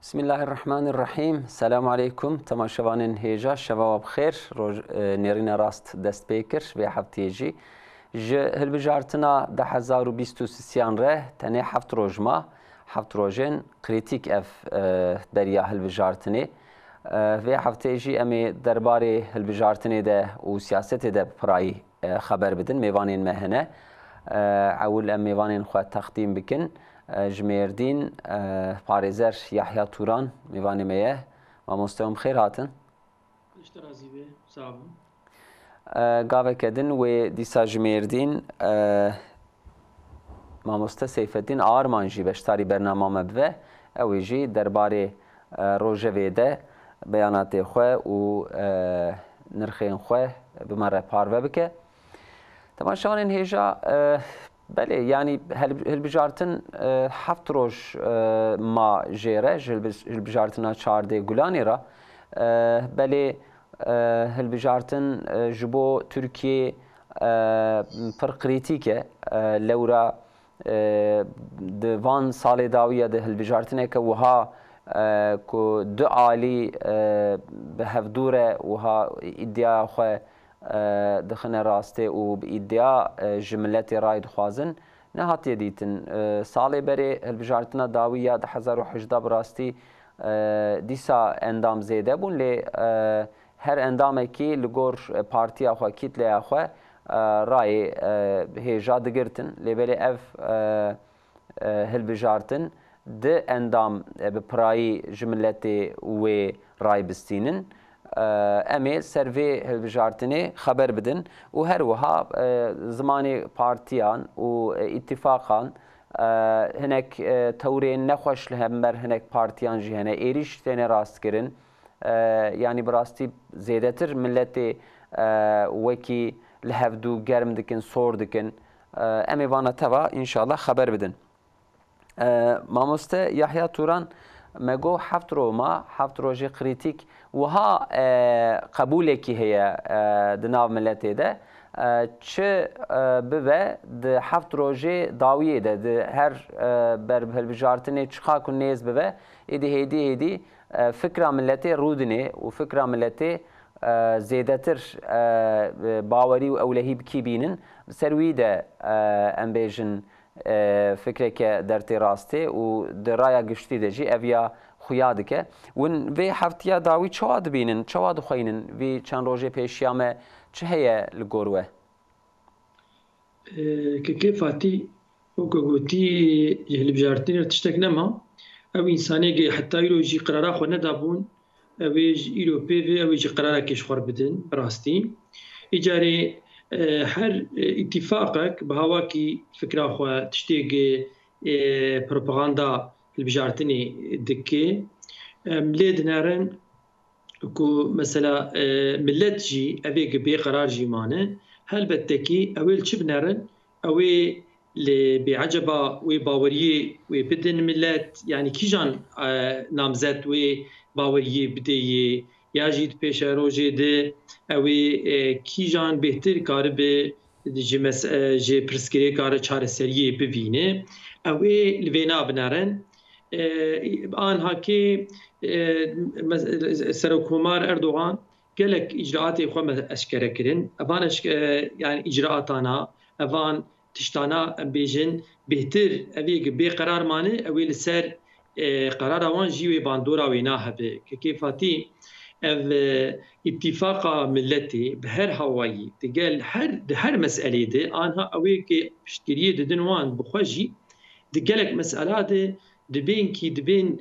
بسم الله الرحمن الرحیم. سلام علیکم تماشاوانین هیجا شباب بخیر. نرین راست دست بیکر و هفته‌جی هلبجارتنا 2023 ره تنه هفت روزن کریتیک اف دریا هلبجارتنی و هفته‌جی امی درباره هلبجارتنی ده و سیاست ده پرای خبر بدن میوانین مهنه اول میوانین خود تقدیم بکن جمیردین پارێزەر یحیا توران میوانێمەیە مامۆستەوەم خێر هاتن گاوێکە دن وێ دیسا ژمێردین مامۆستە سەیفەدین ئارمانژی بەشداری بەرنامامە بوێ ئەوێژی دەربارەی ڕۆژەوێدە بەیاناتێ خوێ و نرخێن خوێ بمەڕێ پارڤە بکە تەماشاوانین هێژا بله یعنی هلبجارتن هفت روز ما جیره هلبجارتنا 14 گلانی را بله هلبجارتن جبو ترکیه پر کریتیکه لورا دوان سال داویه ده هلبجارتنه که وها که دو عالی به هفدوره وها ایدیا خواه دخنه راسته و بإدعا جملت راید خوازن نهاتی دیتن سالی بری هلبجارتنا داویه 2018 براستی دیسا اندام زیده بون لی هر اندامه کی لگور پارتی آخوا کیت لی آخوا رای هیجا دگرتن لی بلی اف هلبجارتن ده اندام بپرایی جملت و رای بستینن امی سروی هلبجارتنی خبر بدن و هر وها زمانی پارتیان و اتفاقان هنک تورین نخوش لهمبر هنک پارتیان جهنه ایریش تنه راست کرن یعنی براستی زیاده تر ملت وکی لهفدو گرم دکن سور دکن امی وانا توا انشالله خبر بدن ماموسته یحیا توران مگو هفت روزی کریتیک وها قبولکی هیا دناو ملتی ده چه بوه ده هفت روزی داویه ده هر بر هلبجارتنی چخا کن نیز بوه هیدی فکر ملتی رودنه و فکر ملتی زیاده تر باوری و اولهی بکی بینن سروی ده امبیجن فکره که در تراسته و درای گشتی دجی اویا خویاده که ون وی هفتیا داوی چواد بینن چواد خوینن وی چند روزه پیشیامه چه هیا لگوروه که کفاتی و کگوتی جهل بجارتین ارتشتک نما او انسانی که حتی ایروجی قراره خو ندابون اویج ایروپی و اویج قراره کش خور بدن براستی اجاره هر اتفاقك بهواكي فكرة خو تشتيق بروباغندا البجارتني دكي مليد نارن كو مثلا ملت جي افيك بي قرار جي مانه هل بتكي اويل تشب نارن اوي اللي بعجبه وي باوريه وي بدن ملت يعني كيجان نامزت وي باوريه بدي ياجيد پیش روجه ده اوی کیجان بهتر کار به جه پرسکری کار چاره سریه ببینه اوی لوینا بنارن آنها که سرکومار اردوغان گلک اجراعات خو اشکره کرن اوان يعني اجراعاتنا اوان تشتانا بیجن بهتر اوی به قرار مانه اوی لسر قرار اوان جیوی باندورا وینا هبه که کیفاتی اف اتفاق ملتي بهر هواي تقال هر مسألة دي أنها أويك بشتريه دنوان بخوجي دقالك مسألة دي دبين كي دبين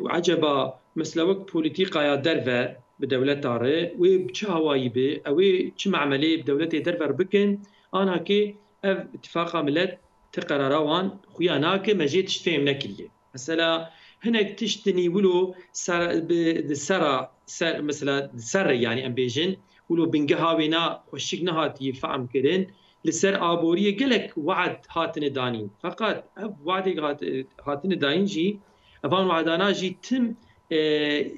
عجبا مثل وقت بوليتيقا يا درفر بدولة تاري وبش هواي بي أوي شم عملية بدولة درفر بكن أنا كي اف اتفاق ملت تقرروان خوياناك ما جيتش فهم نكليه مثلا هناك تشتني ولو سر مثلا سر يعني امبيجن ولو بنقهاوينا وشك نهات يفهم كرين لسر آبورية قلك وعد هاتن دانين فقط وعد هاتن دانين جي افان وعدانا جي تم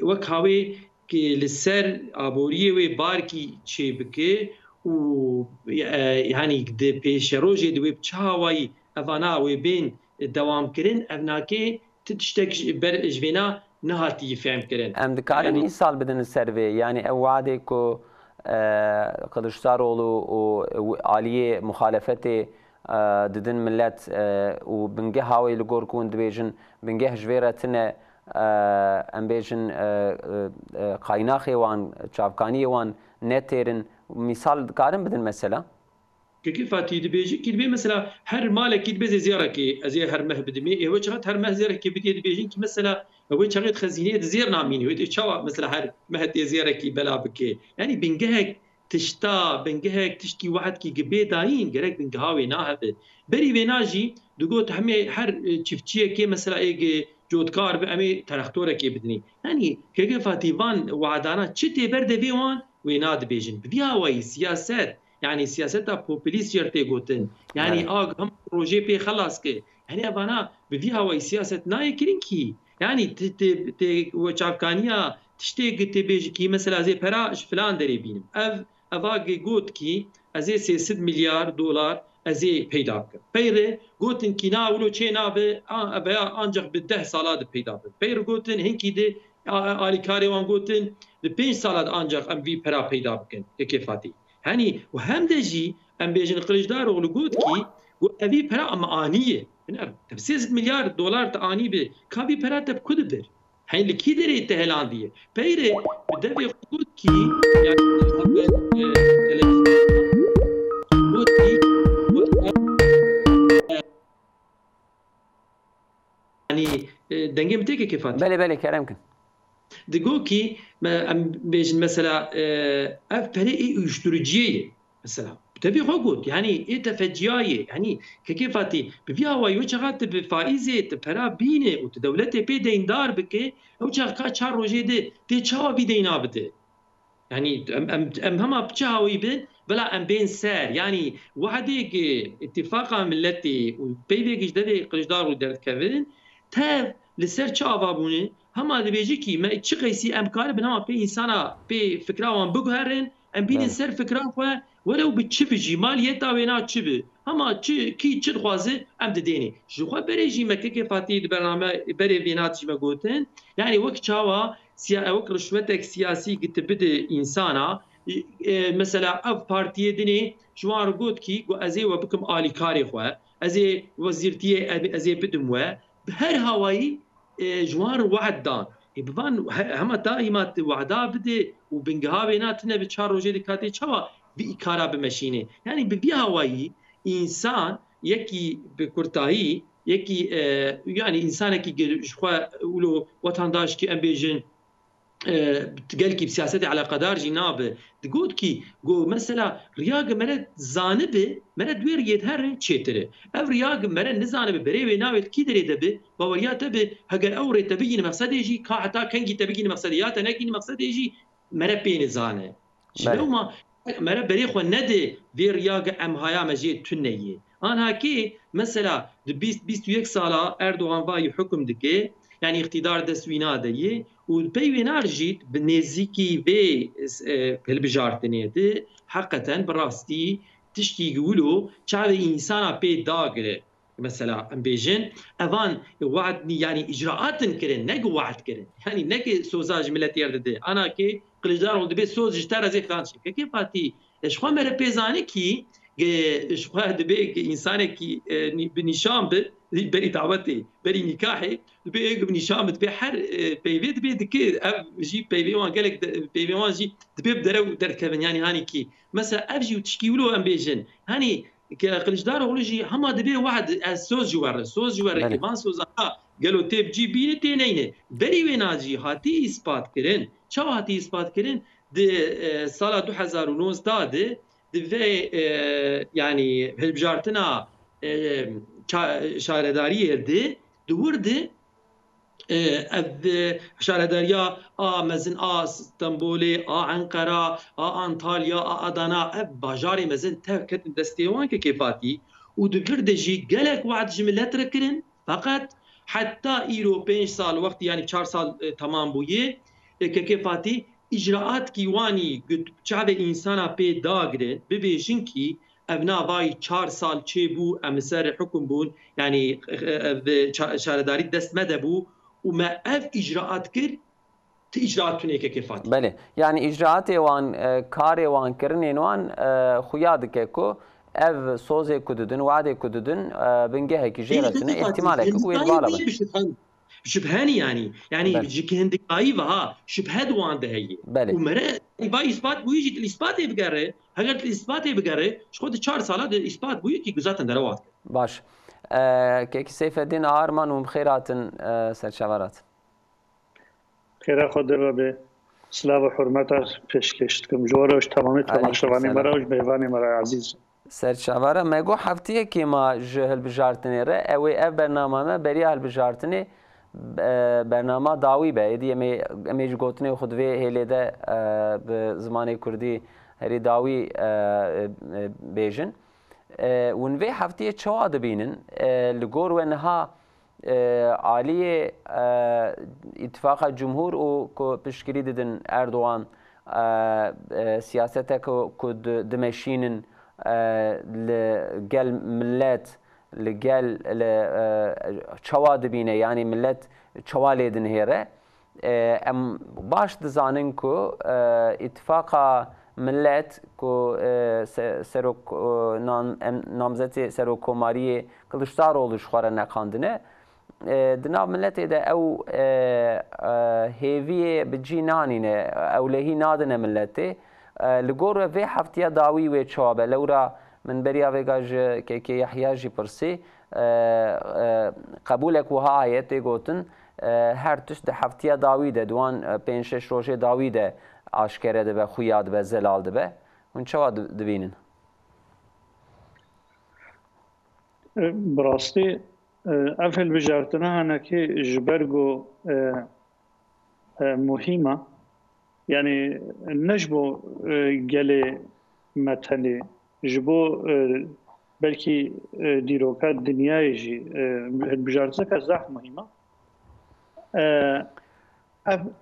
وكهاوي لسر آبورية وباركي شي بكي و يعني دي بيش روجي دوي بچهاوي افانا وبين دوام كرين افناكي تشتك بر جوينا نهاتي فهم كرن ام دكارن مثال بدن السروي يعني وعده كو قدشتاروğlu و عالیه مخالفته ددن ملت و بنگه هاوی لگور کون دبیجن بنگه جویرتنه ام بیجن قایناخی وان چاپکانی وان نتیرن مثال دکارن بدن مثلا كيف فاتي دبيجي كي دبي مثلا هر مالك كي دبي زياره كي ازي هر مه بدمي هو شغت هر مه زياره كي بدي دبيجي كي مثلا هو شغت خزينه زير نامين هو تشوا مثلا هر مه دي زياره كي بلا بكي يعني بنجهك تشتا بنجهك تشكي واحد كي جبي داين جرك بنجهاوي ناهب بري بيناجي دقوت همي هر تشفتيه كي مثلا ايجي جودكار بامي ترختوره كي بدني يعني كيف فاتي فان وعدانا تشتي برد بيوان ويناد بيجن بيها وي سياسات يعني سياستا بوبوليست يرتي قوتن يعني هم بروجي بي خلاص كي يعني ابانا بفيها وي سياسه ناي كرينكي يعني ت وشافكانيا تشتي تبيج كي مثلا زي براش فلان دري بينم افاقي قوت كي ازي 6 مليار دولار ازي بيداك بير قوتن كي ناولو تشي نابه ابا انجح بالده صالات بيداك بير قوتن هنكي دي الي كاري وان قوتن ل5 سالات انجح ام في برا بيداك كيفاتي هني وهم دجي ام بيجن قلجدار وغلقوت كي وابي برا ام انيه تب 6 مليار دولار تاني به كابي برا تب كدبر هاي اللي كي دري تهلانديه بيري بدبي قلقوت كي يعني دنجي متيكي كيفات بله كلامك دقوكي ام بيجن مثلا اف بري اي uyuşturucuye مثلا تبي خود يعني ايه تفجيايه يعني كيفاتي بفيها وايو شغات بفائزه تبرا بينه وتدولته بي ديندار بكي او شغا تشار روجي دي تي تشاوا بي دينا بده يعني ام هما بتشاوي بين بلا ام بين سار يعني وحديك اتفاقا ملتي وبيبيك جددي قجدار ودرت كفن تاف لسر تشاوا بوني هما دبيجي كي ما تشقيسي امكار بنما بي انسانا بي فكره وان بغهرن ام بين سر فكره ولو بتشفجي ماليتا وينا تشبه هما كي تشدخوازي ام دديني جو خو بريجي مكه فاتي برنامج بري بينات ما قوتن يعني وقت تشاوا وەک ڕشوەتێک سیاسی گتبدە ئینسانە مثلا ئەف پارتیە دنێ ژوان ڕگوتکی و ئەزێ وە بکەم ئالیکارێ خوێ ئەزێ وەزیرتیە ئەزێ بدم وە هەر هاوایی ژوان وعد دان بڤان هەمە دائیمات وعدا بدێ و بنگهاوێ ناتنە بە چار ڕۆژێ کاتێ چاوە ئیکارا بمەشینێ یعنی ببی هاوایی ئینسان یەکی بکورتایی یەکی یعنی ئینسانێکی ولو وەتانداشکی ئەم بێژن تقلكي بسياسة على قدار جنابه تقول كي جو مثلا رياق مرد زانبه مرد دوير يدهر تشيتره اف رياق مرد نزانبه بريوي ناوي كي دري دبه باوريات به هجر اوري تبين مقصد يجي كاعتا كنجي تبين مقصديات نكين مقصد يجي مرد بين زانه شنو ما مرد بريخو ندي في رياق ام هيا مجيد تنيه انا كي مثلا 21 ساله اردوغان باي حكم دكي يعني اقتدار دسوينا ديه وبيوينار جيت بنزيكي بي بالبجارتنيته حقا براستي تشتي يقولوا شعب انسان بي داغره مثلا ام بيجن افان وعدني يعني اجراءات كرن نق وعد كرن يعني نق سوزاج ملتي يرد انا كي قلجدار ودبي سوز اشترى زي فلان شيء كيف فاتي ايش خو مر بيزاني كي ايش خو دبي انسان كي بنشام بري دعوتي بري نكاحي دبي بنشام دبي حر بيفي دبي دكي جي بيفي وان قالك بيفي وان جي دبي بدرو در كفن يعني هاني كي مثلا ابجي وتشكيولو ام بيجن هاني قلجدار ولجي هما دبي واحد سوز جوار كيفان سوز قالوا تيب جي بي تينينه بري ويناجي هاتي اثبات كرن شو هاتي اثبات كرن د سال 2019 دبي يعني هالبجارتنا شارداری دی دورده شارداریا مزن استانبول انقره انطالیا ادانا باجاری مزن تکت دستیوان که کفاتی و دورده جی گلک وعد جملت رکرن فقط حتى ایرو 5 سال وقت يعني 4 سال تمام بويه که کفاتی اجراءات کیوانی شعب انسان پی داگرن ببیشن کی ابنا وای 4 سال چه بو امسر حکم بون يعني شارداری دست مده بو وما اف اجراءات كر اجراءات تونيك كيفات بله يعني اجراءات وان كار وان كرنين وان خياد كيكو اف سوزي كددن وعد كددن بنجه كي جيرتنا احتمالك كويد بالبه شبهاني يعني بله بيجي هندك ايفها شبهد وان ده هي بله ومرا باي اثبات بويجي الاثبات بقره هل الاثبات بقره شخود 4 سالات الاثبات بويجي جزات دروات باش كيك سيف الدين ارمان ومخيرات سرشاورات خير خدا به سلاو و حرمت پیشکش کم جوارش تمامی تماشاوانی مرا و میوانی مرا عزیز سرشاوره مگو هفته که ما جهل بجارتنی ره اوی اف برنامه ما بری هل بجارتنی برنامه داوی به ایدی امیج گوتنی خود وی هلی ده به زمان کردی هری داوی بیجن ونوی هفته چواد بینن لگور و نها عالیه اتفاق جمهور و پشکری دیدن اردوغان سیاسته که دمشینن لگل ملت لگل چواد بینه یعنی ملت چوالی دن هیره ام باش دزانن که اتفاق ملت که سروک نامزد سروکوماری کلشتارولو شخواره نکاندنه دناو ملت ده او هیوی بجی نانینه او لهی نادنه ملته لگور وی هفتیا داوی و چوابه لورا من بریا وگاج که یحیی جی پرسی قبولک وها آیت گوتن هر تشت هفتیا داوی ده دوان پنج شش روزه داوی ده آشکره ده به خویاد به زلال ده به اون چوا دوینن براستی افل بجارتنا هناك جبرجو مهمة يعني نجبو جلي مثلي جبو بلكي ديروكات دنيا يجي بجارتنا كزاح مهمة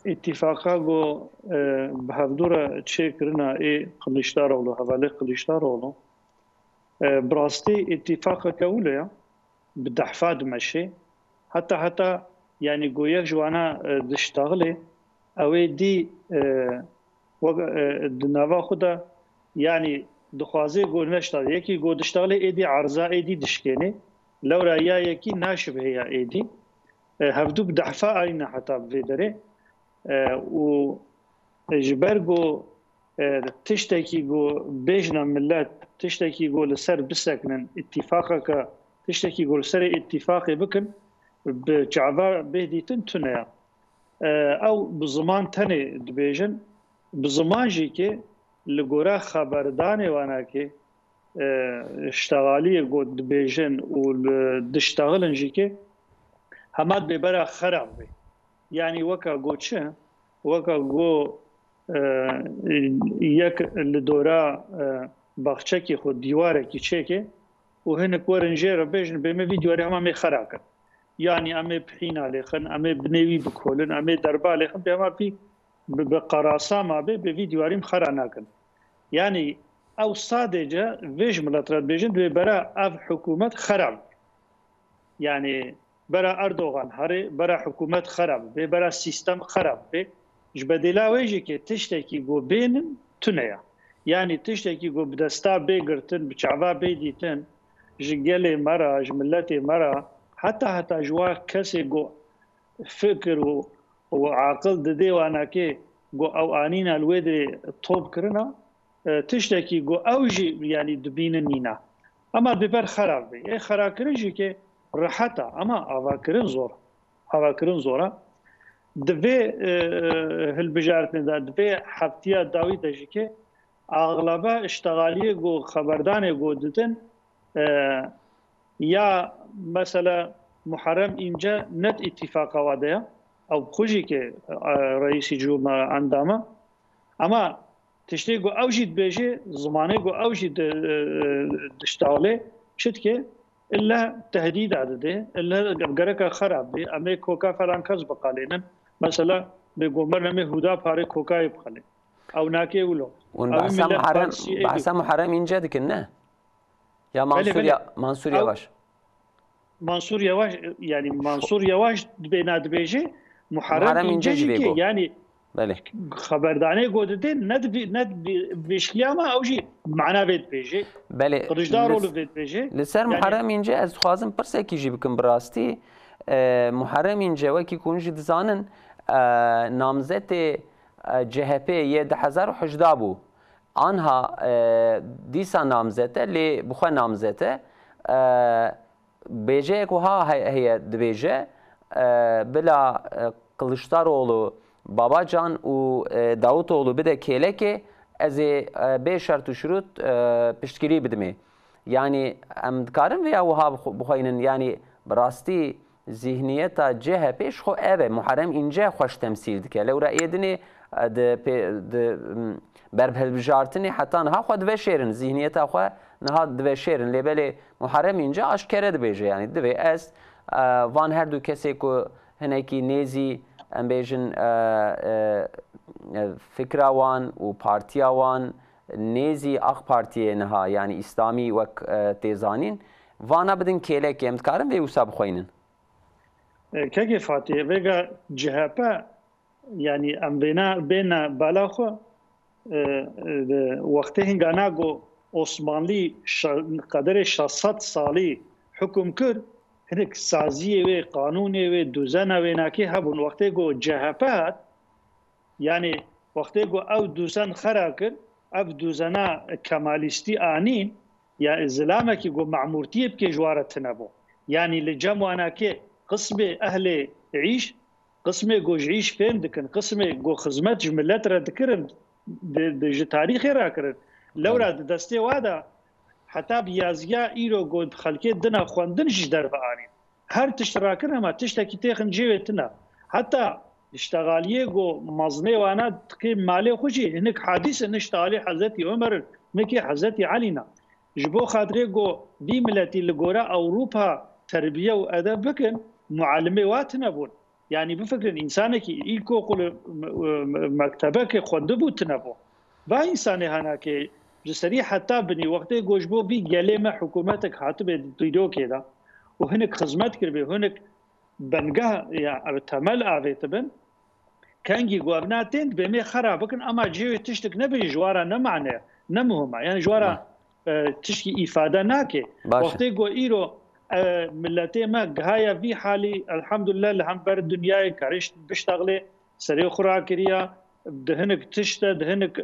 اتفاقا جو بهفدورة تشيكرنا اي قليشتارولو هفالي قليشتارولو براستی اتفاق كوليا بدحفاد مشي حتى يعني جويك جوانا دشتغلي او دي دناوا خدا يعني دخوازي جو نشتغل يكي جو دشتغلي ايدي عرضه ايدي دشكيني لو رايا يكي ناشب هي ايدي هفدو بدحفا اين حتى بفيدري و جبرجو تشتكي جو بيجنا ملات تشتكي جو لسر بسكنن اتفاقك تشتكي جو لسر اتفاقي بكن بجعبا بهدي تنتنيا او بزمان تاني دبيجن بزمان جيكي لغورا خبرداني وانا كي اشتغالي جو دبيجن ودشتغلن جيكي همات ببرا خراب بي يعني وكا جو تشه وكا جو یک لدورا باخچه خود دیواره کی چکه و هنک ورنجه بیشن به می دیواره هم می خراکن یعنی امی بحینا لخن امی بنوی بکولن امی دربا لخن به ما بی بقراسا ما به ویدیواریم خرا نکن یعنی او صادجه ویج ملاترات بیشن به برا اف حکومت خراب یعنی برا اردوغان هری برا حکومت خراب به برا سیستم خراب به جبدلا ویجی که تشتکی گو بینن تونیا یعنی تشتکی گو بدستا بگرتن بچعوا بیدیتن جگل مرا جملت مرا حتی جوا کسی گو فکر و عاقل دده وانا که گو او آنین الویدر طوب کرنا تشتکی گو اوجی یعنی دبینن نینا اما ببر خراب بی ای خراب کرنجی که راحتا اما آوا کرن زورا دوی هالبجارتن دا دوی حفتیا داوی داشتی که اغلبا اشتغالی گو خبردان گو دتن یا مثلا محرم اینجا نت اتفاق واده او خوشی که رئیسی جمهور اندامه اما تشتی گو اوجید بیجه زمانه گو اوجید دشتغاله شد که الا تهديد عدده الا گرکا خراب بی امی کوکا فرانکاز بقالینن مثلا بگومر نمی هدا پاره کوکای بخاله او ناکه ولو اون بحثا محرم اینجا دکن نه یا منصور یا باش منصور يواش يعني منصور يواش بين دبيجي محرم إنجاجي كي يعني بله خبرداني قدرتي ند بيشلياما أو شيء معنا بيت بيجي بله قدشدار ولو بيت بيجي لسر محرم اینجا از خوازم پرسه کی جی بکن براستی محرم اینجا وکی کنجی دزانن نامزد جهپی یه 2018 بو آنها دیسا نامزده لی بخوا نامزده بیجه اکوها هی دبیجه بلا Kılıçdaroğlu Babacan و Davutoğlu bir de keleke از به شرط و شروط پشتگیری بدمه یعنی ام دکارم ویا وها بخواینن یعنی براستی ذهنیت CHP خو اوه محرم اینجا خوش تمثیل دکه لو رأی دنی د بربهلبجارتنی حتی نها خود و شیرن ذهنیت خو نها دو شیرن لیبل محرم اینجا اشکره دبیجه یعنی دوی است وان هر دو کسی که هنکی نیزی ام بیجن فکراوان و پارتیاوان نیزی اخ پارتیه نها یعنی اسلامی و تیزانین وانا بدن کله که امتکارن و وساب خوینن که فاتیه وگا جهپا یعنی ام بینا بالاخو وقتی هنگانا گو عثمانلی قدر 600 سالی حکم کرد هنک سازیه و قانونه و دوزنه و ناکی هبون وقتی گو جهپات یعنی وقتی گو او دوزن خرا کرد او دوزنه کمالیستی آنین یا ازلامه که گو معمورتیه بکی جوارت نبو یعنی لجمعانا که قسم اهل عیش قسم گو عیش فهم دکن قسم گو خدمت جملت را دکرن د تاریخی را کرن لورا دسته وادا حتی بیازیا ایرو گو خلکی دنا خواندنش در بآنین هر تشتراکن اما تشتاکی تیخن جیویتنا حتی اشتغالیه گو مزنه وانا تقی مالی خوشی هنک حادث نشتغالی حضرت عمر مکی حضرت علینا جبو خاطره گو بی ملتی لگورا اوروپا تربیه و ادب بکن معلمه واتنا بون یعنی بفکرن انسانه که ایلکو قول مکتبه که خونده بود تنبو با انسانه هانا که جسری حتی بنی وقتی گوشبو بی گله ما حکومتک حاتبه دیدو که دا و هنک خدمت کرده هنک بنگاه یا تمل آویت بن کنگی گوابناتین به می خراب بکن اما جیوی تشتک نبی جوارا نمعنه نمهمه یعنی جوارا تشکی افاده ناکه وقتی گو ایرو ملتی ما گهایا وی حالی الحمدلله لهم بر دنیای کارش بشتغله سری خورا کریا دهنک تشته دهنک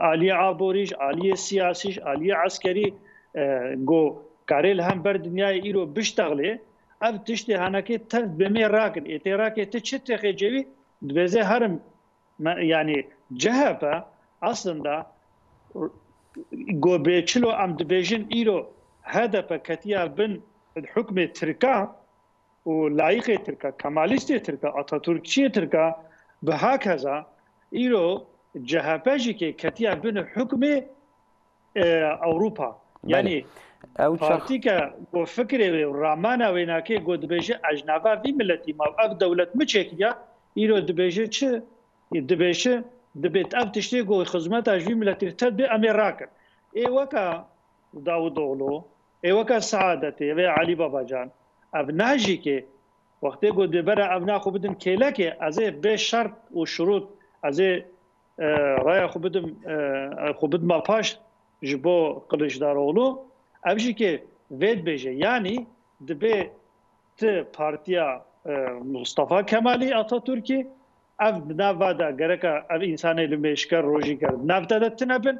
عالیه عابوریش عالیه سیاسیش عالیه عسکری گو کاری لهم بر دنیای ایرو بشتغله اب تشته هناکی تر بمی راکن اتراکی تشته خیجوی دوزه هرم یعنی جهبه اصلا گو بیچلو ام دبیجن ایرو هدف كتيا بن الحكم تركا ولايق تركا كماليست تركا اتاتوركشي تركا بهكذا ايرو جهباجي كتيا بن حكم اوروبا يعني بارتيكا و فكري رامانا ويناكي قد بيجي اجنبا في ملتي ما اف دولة مچيكيا ايرو دبيجي چه دبيجي دبيت اف تشتي قو خدمات اجوي ملتي تدبي اميراكن اي وكا داود اولو ایوکا سعادتی و علی بابا جان ابناجی که وقتی گفت برای ابنا خوب بدن کلا که از به شرط و شروط از رای خوب بدن ما پاش جبو قلشداروغلو ابجی که وید بیجه یعنی دبی ت پارتیا مصطفى کمالی آتاتورکی اف نوادا گرکا اف انسانی لمیشکر روژی کرد نفتادت تنبن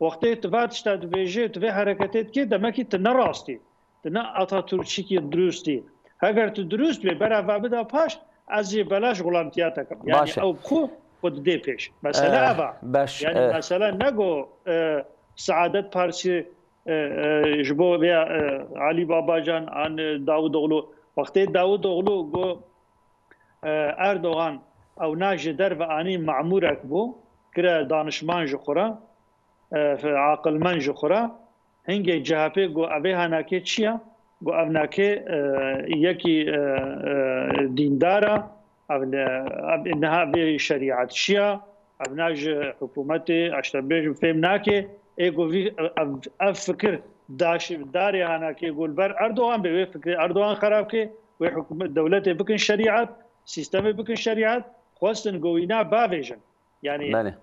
وقتی اتفاقش داد ویژه تو حرکتت که دمکی تنراستی تنا آتاتورکی که درستی اگر تو درست بی برای وابد پاش از بلاش غلامتیات کم یعنی او خوب خود دی پیش مثلا ابا یعنی مثلا نگو سعادت پارسی جبو بیا علی بابا جان آن داود اغلو وقتی داود اغلو گو اردوغان او ناج در و آنی معمورک بو کرا دانشمان جخورا عاقل من جخورا هنگی جهپه گو اوه هناکه چیه؟ گو اوناکه یکی دیندارا انها به شریعت شیعه اوناج حکومت اشتبه فهم ناکه ایگو اف فکر داش داري هنا كي يقول بر اردوغان بوي فكر اردوغان خراب كي وحكومه دولته بكن شريعه سيستم بكن شريعه خواستن قوينا بافيجن يعني بله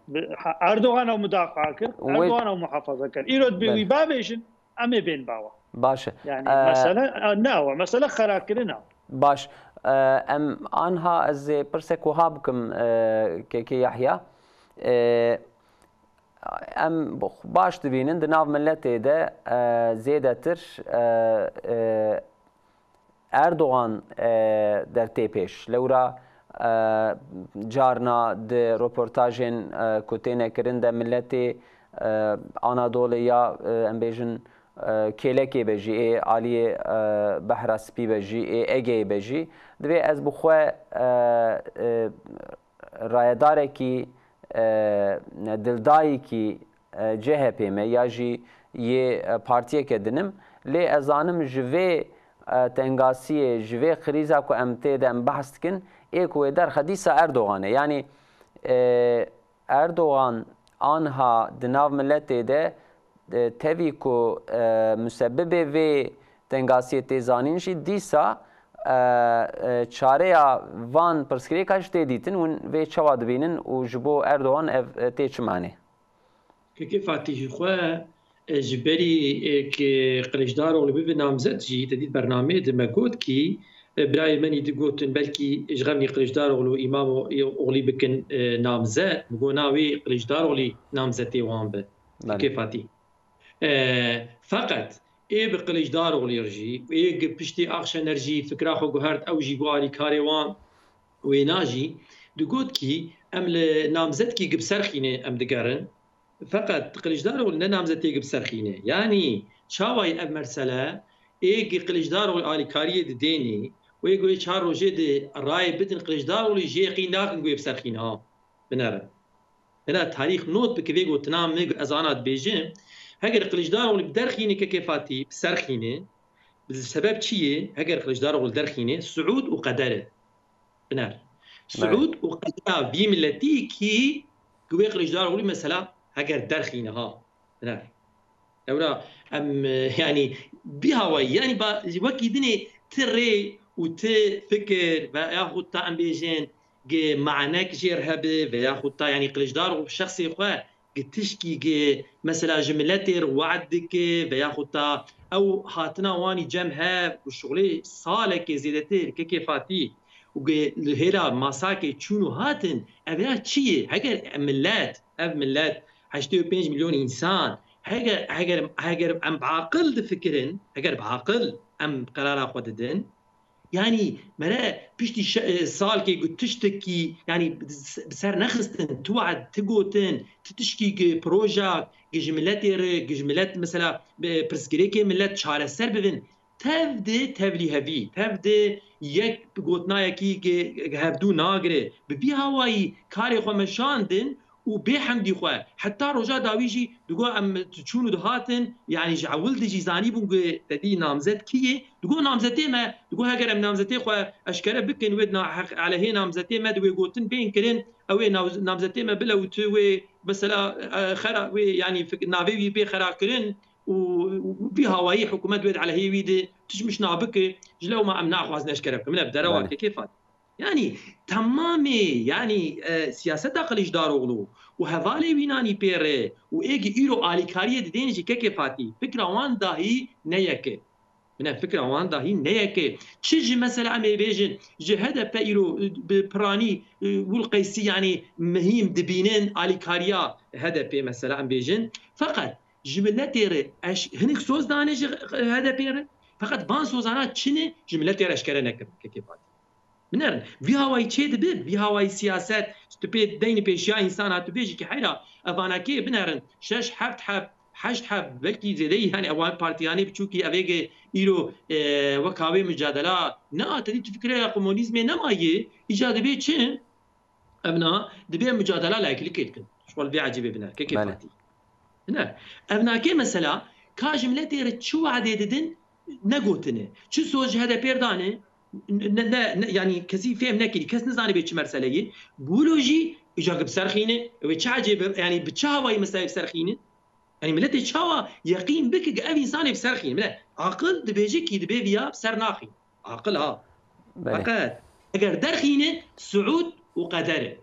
اردوغان او مدافع كر اردوغان او محافظه كر ايرود بوي بافيجن امي بين باوا باشه يعني مساله ناوه مساله خراب كرنا باش ام آنها از پرسک وها بکم که یحیی ام باش دبینن دناو ملتی ده زیده تر اردوغان در تیپش لورا جارنا ده رپورتاجین کتینه کرن ده ملتی آنادولیا ام بیجن کلکی بجی علی بحر سپی بجی اگی بجی دوی از بخوا رایداره کی دلدایی کی جه پیمه یا جی یه پارتیه که دنم لی ازانم جوه تنگاسیه جوه خریزه که امته ده ام بحث کن ایکو در خدیسه اردوغانه یعنی اردوغان آنها دناو ملته ده تبی کو مسبب و تنگاسی تیزانینشی دیسا چاره وان پرسکری کاش دیدن و و چواد بینن و جبو اردوغان تیچ معنی که فاتحی خواه جبری که قلشدار اغلبی به نامزد جی تدید برنامه دمگود کی برای منی دگوتن بلکی اجغمنی قلشدار اغلو امام اغلی بکن نامزد مگو ناوی قلشدار اغلی نامزد تیوان به که فاتحی فقط ای بقلشدار اغلیرجی و ای پشتی آخش انرژی فکر خو گهرد او جی بواری کاروان و ناجی دگوت کی امل نامزد کی گبسرخینه ام دگرن فقط قلشدار اغل نه نامزد کی گبسرخینه یعنی چاوای اب مرسله ای قلشدار اغل آلی کاریه دینی و ای گوی چهار روزه ده رای بدن قلشدار اغلی جیقی ناکن گوی بسرخینه ها بنره هنا تاریخ نوت بکوی گوتنام میگو ازانات بیجم هەگەر قلشدار دەرخینێ کە کێفاتی سەرخینێ سبب چییە هەگەر قلشدار دەرخینێ سعود و قەدەرە بنار سعود و قەدەر بی ملەتیکی گوێ قلشدار مەسەلا هەگەر دەرخینە ها بنار ئەورا ئەم ینی بیهاوایی ینی وەکی دنێ تڕێ و ت فکر و یاخود تا ئەم بێژێن معنەك جێر هەبێ و یاخود تا ینی قلشدار شخصی خوێ تشكي مثلا جملتر وعدك بياخدها او هاتنا واني جمها وشغلي صالك زيدتر كيفاتي وهيرا ماساكي تشونو هاتن ابيا تشي هاجر ملات 85 مليون انسان هاجر ام بعقل فكرن هاجر بعقل ام قرار خددن يعني مرا بيشتي سال كي قلت تشتكي يعني بسر نخستن توعد تقوتن تشكي بروجا جملات مثلا برسكريكي ملات شعر السر ببن تبدي هفي تبدي يك قوتنا يكي هبدو ناقري ببي هواي كاري خو مشاندن وبحمدي خواه حتى رجاء داويجي دقوا ام تشونو دهاتن يعني جعول دجي زاني بونغ تدي نامزد كيه دقوا نامزتي ما دقوا هاجر ام نامزتي خواه اشكره بكن ودنا على هي نامزتي ما دوي قوتن بين كرين او نامزتي ما بلا وتوي مثلا خرا يعني نافي بي خرا كرين وبي هواي حكومه ود على هي ويدي تشمش نابك جلو ما امنع خواز نشكره من بدروا كيف يعني تمامي يعني سياسة قلشدار اغلو وهذالي ويناني بيري وايجي ايرو آليكارية دينجي كيفاتي فكرة وان داهي نيكي من فكرة وان داهي نيكي تشجي مثلا عمي بيجن جهدا بايرو ببراني والقيسي يعني مهيم دبينين آليكارية هذا بي مثلا عم بيجن فقط جملتي هنك سوز دانيش هذا بيري فقط بان سوزانا تشني جملتي اشكره نكر كيفاتي منر في هواي تشيد بيد في هواي سياسات تبيد دين بيشيا انسان هتبيجي كي حيرا افانا كي بنرن شش حشت حب بلكي زيدي يعني اوان بارتياني بتشوكي افيجي ايرو وكاوي مجادله نا تدي تفكري كومونيزم نمايه ايجاد بي تشين ابنا دبي مجادله لايك ليكيتكن شغل بي عجيب بنا كي فاتي هنا ابنا كي مثلا كاجملتي رتشو عديدن نقوتني شو سوج هذا بيرداني يعني كثير فهم نكري كس نزاني بيتش مرسليه بولوجي اجا بسرخينه وتشعجب يعني بتشاوي مساي بسرخينه يعني ملتي شاوا يقين بك أبي إنسان بسرخين ملا عقل دبيجي كي دبي فيا بسر ناخي عقل ها فقط أجر درخينه سعود وقدره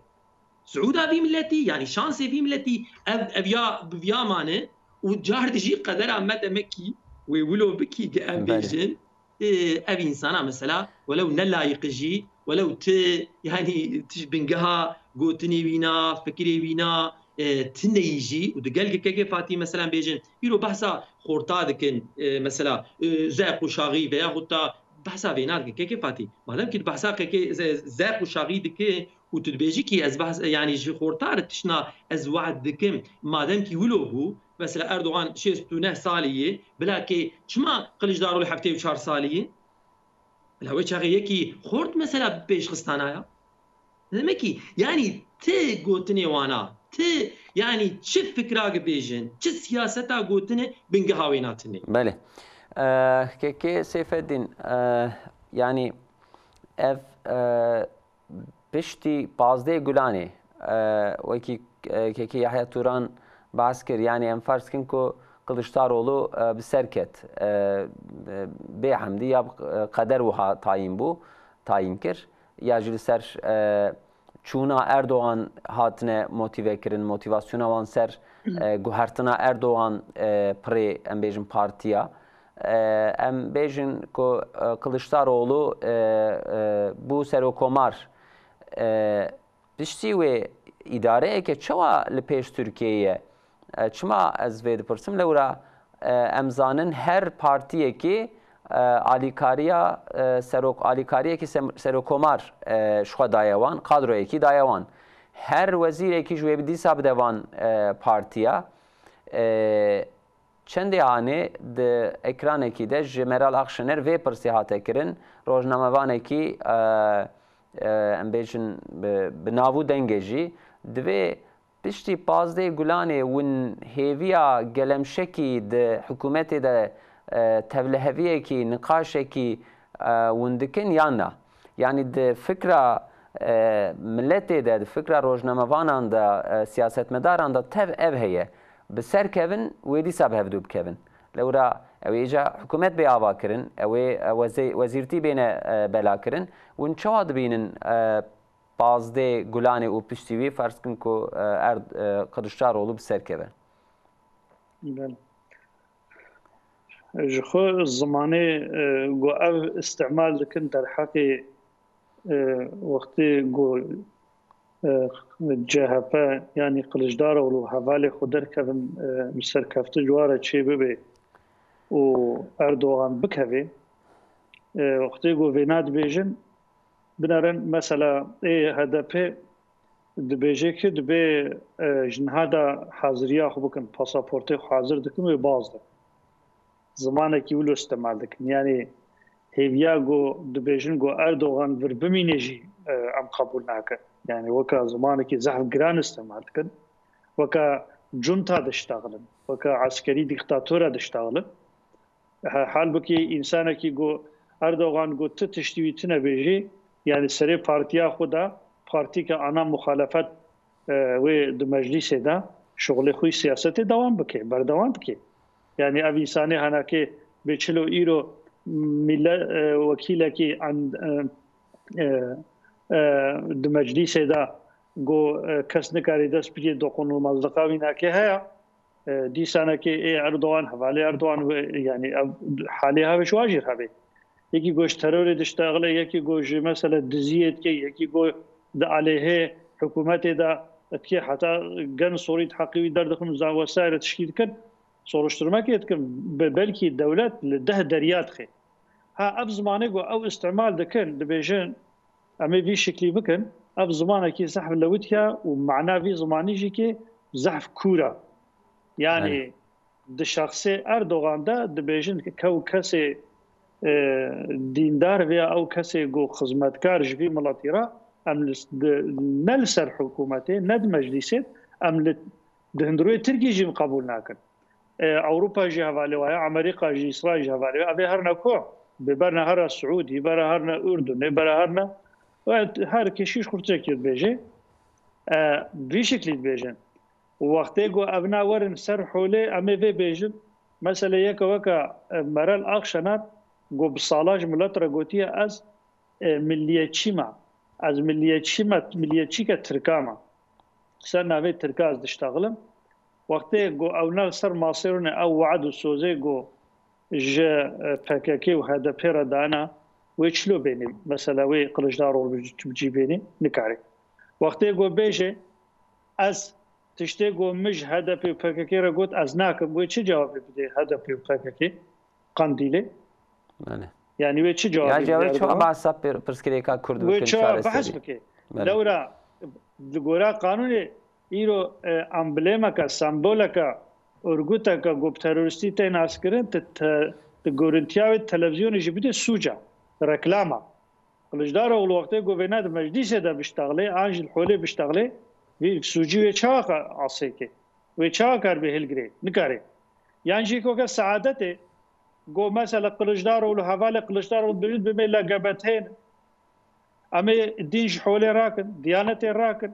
سعود في ملتي يعني شانسي في ملتي أبيا بفيا مانه وجار دجي قدر عمد مكي ويقولوا بكي قام بيجن أبي إنسانا مثلا ولو نلايق جي ولو يعني تشبنجها قوتني بينا فكري بينا تنيجي ودقال كيف فاتي مثلا بيجن يرو بحثا خورتا دكن مثلا زاق وشاغي فيا خورتا بحثا بينات كيف فاتي ما دام كنت بحثا كيف زاق وشاغي دكن وتدبيجي كي از بحث يعني جي خورتار تشنا از وعد دكم ما دام كي ولو بو مثلا اردوغان 69 ساليه بلا كي شما قلج دارو لحفتي و 4 ساليه الهوي شاغي يكي خورت مثلا بيش خستانايا لمكي يعني تي قوتني وانا تي يعني تش فكراك بيجن تش سياستا قوتني بنقهاويناتني بله كي سيف الدين يعني اف پشتی 15 گلانه وکی که یحیی توران بحث کرد يعني ام فرض کن که کلشتاروğlu بسرکت به حمدی یا قدر وها tayin kir یا جل سر چونا اردوغان هاتنه موتیوه کرن موتیواسیونا وان سر گوهرتنا اردوغان پری ام بیجن پارتیا ام بیجن که کلشتاروğlu bu serokomar پشتی و اداره که چوا لپیش ترکیه چما از وید پرسم لورا امزانن هر پارتیه که آلیکاریا سروک آلیکاریه که سروکومار شخوا دایوان قادروی کی دایوان هر وزیری که جوی بدی ساب دوان پارتیا چند آنه د اکرانه کی ده جمرال اخشنر و پرسیحات کرن روزنامه‌وانه کی ام بیشن بناوو دنگجی دوی پشتی 15 گلانه ون هیویا گلمشکی د حکومت ده تولهویه کی نقاشه کی وندکن یانا یعنی د فکره ملت ده فکره روزنامه‌وانان ده سیاستمداران ده تv ev heye بسر کevin ویدی سب هفدو بکevin لورا اویجا حکومت بی آوا کرن اوی وزیرتی بینه بلا کرن ون چواد بینن 15 گلانه و پشتیوی فرض کن که قدشتاروğlu بسر کevin جخو الزمانه جو استعمال لكن در حق وقتی جو جهپا يعني قلجداروğlu حوالی خودر کevin مسر کفت جواره چی ببی و اردوغان بکوی وقتی جو ویناد بیجن بنارن مثلا هدف دبیجه که دبی جنهادا حاضریا خو بکن پاسپورت حاضر دکن و باز دکن زمانه کی ولو استعمال دکن یعنی هیویا گو دبیجن گو اردوغان ور بمینجی ام قبول ناکن يعني وكا زمانك زحف جران استعمال كن وكا جونتا دشتغلن وكا عسكري ديكتاتورا دشتغلن حال بكي انسانك جو اردوغان جو تشتوي تنا بيجي يعني سري بارتيا خدا بارتي كانا مخالفت و د مجلس دا شغل خوي سياسه دوام بكي بردوام بكي يعني ابي انساني هناك بيچلو ايرو مل وكيلك عند د مجلس دا گو کس نکاری دست پیچه دو قانون مصدقاوی نکه هیا دی سانه که اردوغان حوالی اردوغان یعنی حالی ها بش واجر ها بی یکی گوش ترور دشتاغله یکی گوش مثلا دزیت که یکی گوش د علیه حکومت دا که حتی گن صورت حقیقی در دخل وسائل تشکیل کن صورشترما که کن بلکی دولت لده دریات خی ها اب زمانه گو او استعمال دکن دبیجن اما في شكلي بكن اب زمانه كي زحف لوتيا ومعناه في زماني جي كي زحف كورا يعني د شخصي اردوغان دا دبيجن كو كسي دیندار و او کسی گو خدمتکار جوی ملاتیرا ام نلسر حکومته ند مجلسه ام دهندروی ترکی جیم قبول نکن اوروپا جی حوالی و امریکا جی اسرائیل جی حوالی و هر نکو ببرنا هر سعودی برا هر اردن برا هر کشیش خورده کید بیجه به شکلی بیجن وقتی گو ابنا ورن سر حوله امی وی بیجن مثلا یک وکا مرل اخشنات گو بسالاج ملت را گوتی از ملیتچی ما از ملیتچی که ترکاما سر ناوی ترکا از دشتغلم وقتی گو اونال سر ماصرون او وعد و سوزه گو جه پککی و هدفی را دانا وی چلو بینیم مثلا وی قلجدار رو بجی بینیم نکاری وقتی گو بیجه از تشتی گو مج هدفی و پککی را گوت از ناکم وی چه جوابی بده هدفی و پککی قندیله يعني ويتش جواب يعني جواب شو بحث برسكريكا كرد ويتش بحث بك لورا دغورا قانون ايرو امبليمكا سمبولكا اورغوتاكا گوب تروریستی تين عسكرين تغورنتياوي تلفزيون جبده سوجا ركلاما قلجدار اول وقت گوبناد مجلس ده بيشتغلي انجل حولي بيشتغلي في سوجي ويچا عسيكي ويچا كار به هلغري نكاري يعني جيكو کا سعادت گو مثلا قلجدار و حواله قلجدار و بجد بميلا قبتين امي الدين حولي راكن ديانتي راكن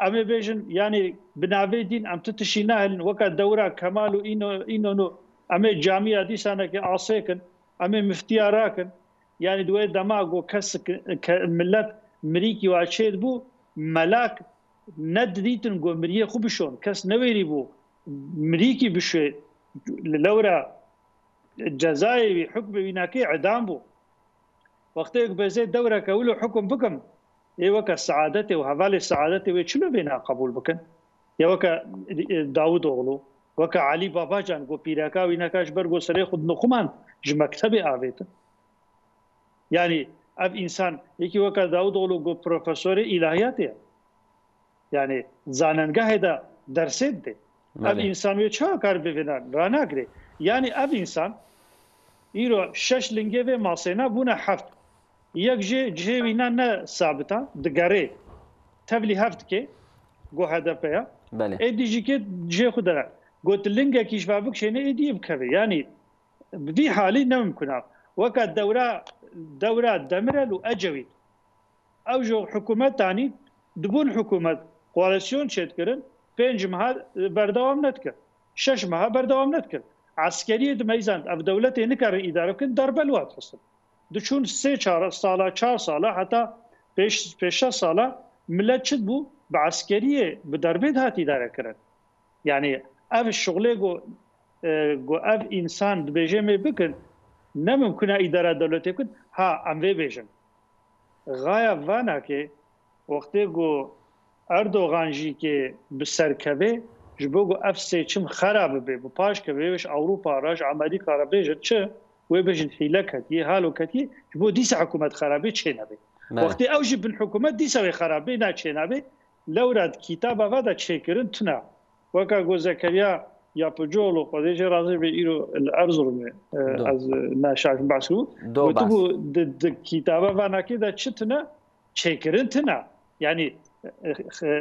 امي بيجن يعني بناوي دين ام تتشيناه وكا دورا كمال انو امي جامعه دي سنه كعصيكن امي مفتيا راكن يعني دوي دماغو كس ملت مريكي واشيد بو ملاك ند ديتن گو مريه خوبشون كس نويري بو مريكي بشي لورا الجزائري حكم بيناكي اعدام بو وقتی بزه دوره کولو حکم بکم ای وکا سعادت و حواله سعادت و چلو بینا قبول بکن یا وکا داود اغلو وکا علی بابا جان گو پیراکا و اینکاش برگو سره خود نخمان ج مکتب آویت یعنی اب انسان یکی وکا داود اغلو گو پروفسور الهیات یعنی زاننگاه دا درسید ده اب انسان و چه کار ببینن رانا گره یعنی اب انسان ایرو شش لنگه و ماسینا بونه هفت یک جه وینا نه ثابته دگره تبلی هفت که گو هدفه بله ایدی جی که جه خود داره گوت لنگه کیش بابک شنه ایدی بکوه یعنی بدی حالی نممکنه وکا دوره دمرل و اجوید او جو حکومت تانی دبون حکومت کوالسیون شد کرن 5 ماه بردوام ندکر 6 ماه بردوام ندکر عسكريه دميزان اف دولتي نكر اداره كن ضرب الوقت حصل دشون 3 ساله 4 ساله حتى 5 ساله ملت شد بو بعسكريه بضربه هات اداره كرن يعني اف الشغله جو اف انسان بيجي بكن نممكن اداره دولتي كن ها ام بيجن غايه وانا كي وقت جو اردوغان جي كي بسركبه جبوگو اف سیچم خراب به پاش که ویش اروپا راج امریکا را بیجه چه و بیجن حیله کتی حالو کتی جبو دیس حکومت خرابه چه نبه وقتی اوجی بن حکومت دیس وی خرابه نه چه نبه لورد کتاب و چه کرن تنا وکا گو زکریا یا پجولو خودش راضی به ایرو الارزرم از ناشاک باسو و تو د کتاب و نکی دا چتنا چه کرن تنا یعنی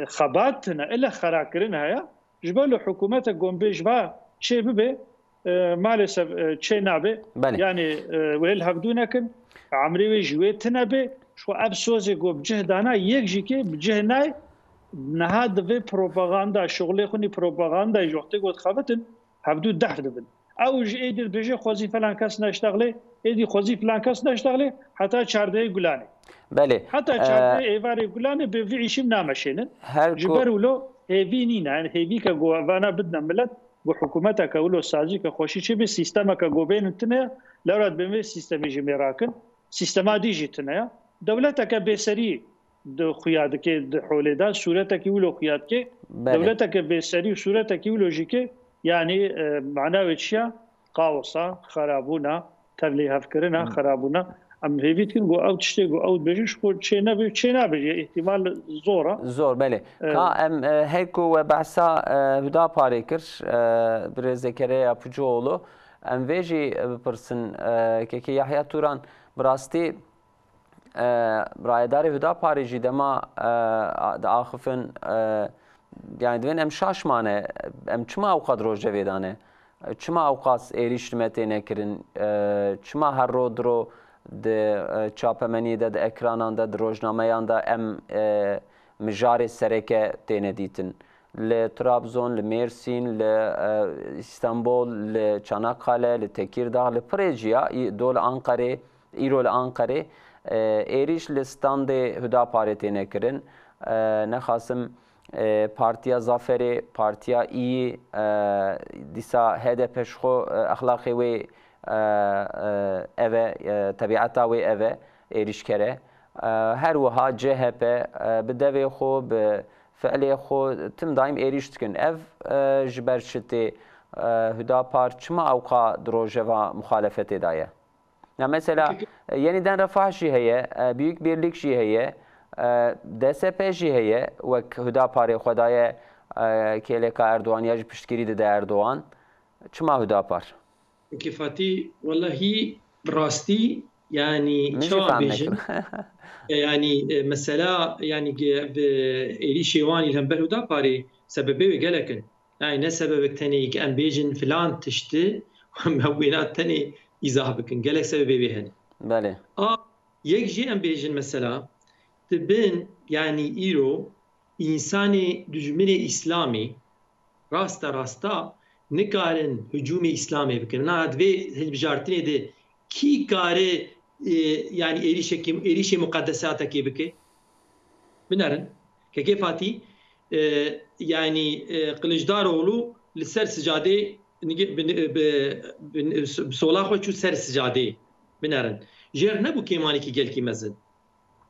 خبات تنا الا خراکرن هيا جبال حكومات قومبيج با شيء ببه مالسف شيء نابه يعني ويل هبدونكن عمري جويتنا به شو ابسوزي قو بجهدانا يكجي كي بجهناي نهاد في بروباغندا شغلي خوني بروباغندا جوختي قوت خافتن هبدو دحر دبن او ايدي بيجي خوزي فلان كاس نشتغلي ايدي خوزي فلان كاس نشتغلي حتى چارده گلاني بله حتى چارده ايواري گلاني بفيشيم نامشينن جبرولو هیوی نه هیوی که گوانا بدن ملت گو حکومت که ولو سازی که خوشی چه به سیستم که گوبین تنه لورد به سیستم جمیراکن سیستم دیجی تنه دولت که به سری د خیاد که د حوله صورت که ولو خیاد که دولت که به سری صورت که ولو جی یعنی معنی چیا قاوسا خرابونا تبلیغ کردن خرابونا ام هیویت کن گو اوت شته گو اوت بجش خود چه نبی احتمال زور بله که ام هیکو و بحثا هدا پاره کر بر زکریا پجولو ام ویجی بپرسن که یحیی توران براستی برایداری هدا پاره جی دما داخفن يعني دوين ام شاشمانه ام چما اوقات روجه ویدانه چما اوقات ایریشتمت نکرن چما هر رو درو د چاپمنی د اکرانان د روزنامه‌یان د ام مجاری سرکه تینه دیتن لترابزون لميرسين لإسطنبول لچاناقاله لتكيردağ لپريجيا دول أنقرة إيرو لأنقرة إيريش لستاند هداپاري تنكرن نخاسم پارتیا زافری پارتیا ای دیسا هدف شخو اخلاقی و اوه طبیعتا و اوه ایریش کره هر وها CHP بدوی خو به فعلی خو تم دایم ایریش تکن اف جبرشتی هداپار چما اوقا دروجوا مخالفت دایه مثلا yeniden refah jî heye büyük birlik jî heye DSP jî heye wek Hüdaparê Xwedaye kêleka Erdoğan ya ji piştgirî dide Erdoğan çima Hüdapar كيفاتي والله هي براستي يعني شو بيجن يعني مثلا يعني إلي شيواني الهمبل ودا باري سببه وقالكن يعني نه سببك تاني كأن بيجن فلان تشتي ومهوينات تاني يزاهبكن قالك سببه بهن بله يك جي أن بيجن مثلا تبين يعني إيرو إنساني دجمني إسلامي راستا نکارن هجوم اسلامی بکن نه دوی بجارتنی ده کی کاره yani erişe mukaddesata ki bike binarın kefati yani Kılıçdaroğlu ser sicade sola xo ser sicade binarın jer ne bu kemani ki gel ki mezin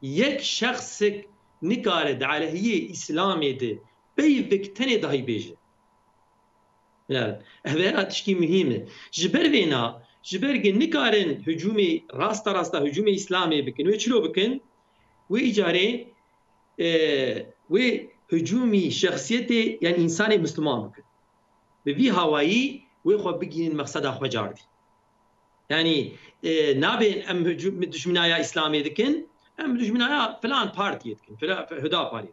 yek şahs nikare aleyhiye İslamiye'de beyvek tane dahi beje yani ehverat işki mühim jiber جبرگه نکارن هجومی راستا هجومی اسلامی بکن و چلو بکن و اجاره و هجومی شخصیت یعنی انسان مسلمان بکن به وی هوایی و خو بگین مقصد خو جاردی یعنی نابین ام هجوم دشمنای اسلامی دکن ام دشمنای فلان پارتی دکن فلان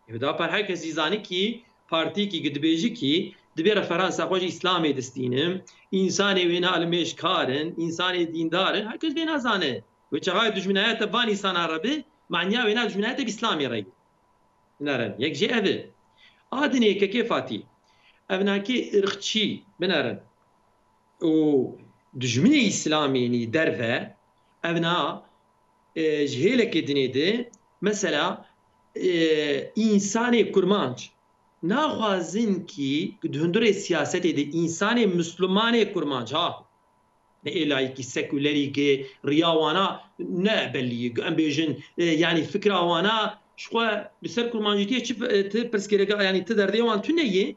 هدا پار هر کسی زانی کی پارتی کی گدبیجی کی دبیر فرانسه خوش اسلامی دستینم انسانی وینا علمیش کارن انسانی دیندارن هر کس بینا زانه و چهای دشمنایت بان انسان عربی معنیا وینا دشمنایت اسلامی رای نرن یک جه اوه آدنی که کفاتی اوناکی ارخچی بنرن و دشمنی اسلامی نی درفه اونا جهیلک دنیده مثلا انسانی کرمانج ناخوازن کی دهندور سیاست ده انسان مسلمان کرمانج ها نه الهی کی سکولری کی ریاوانا نه بلی ام بیجن yani fikrawana شو بسر کرمانجیتی چه پرسکرگا yani تدرده وان تو نیه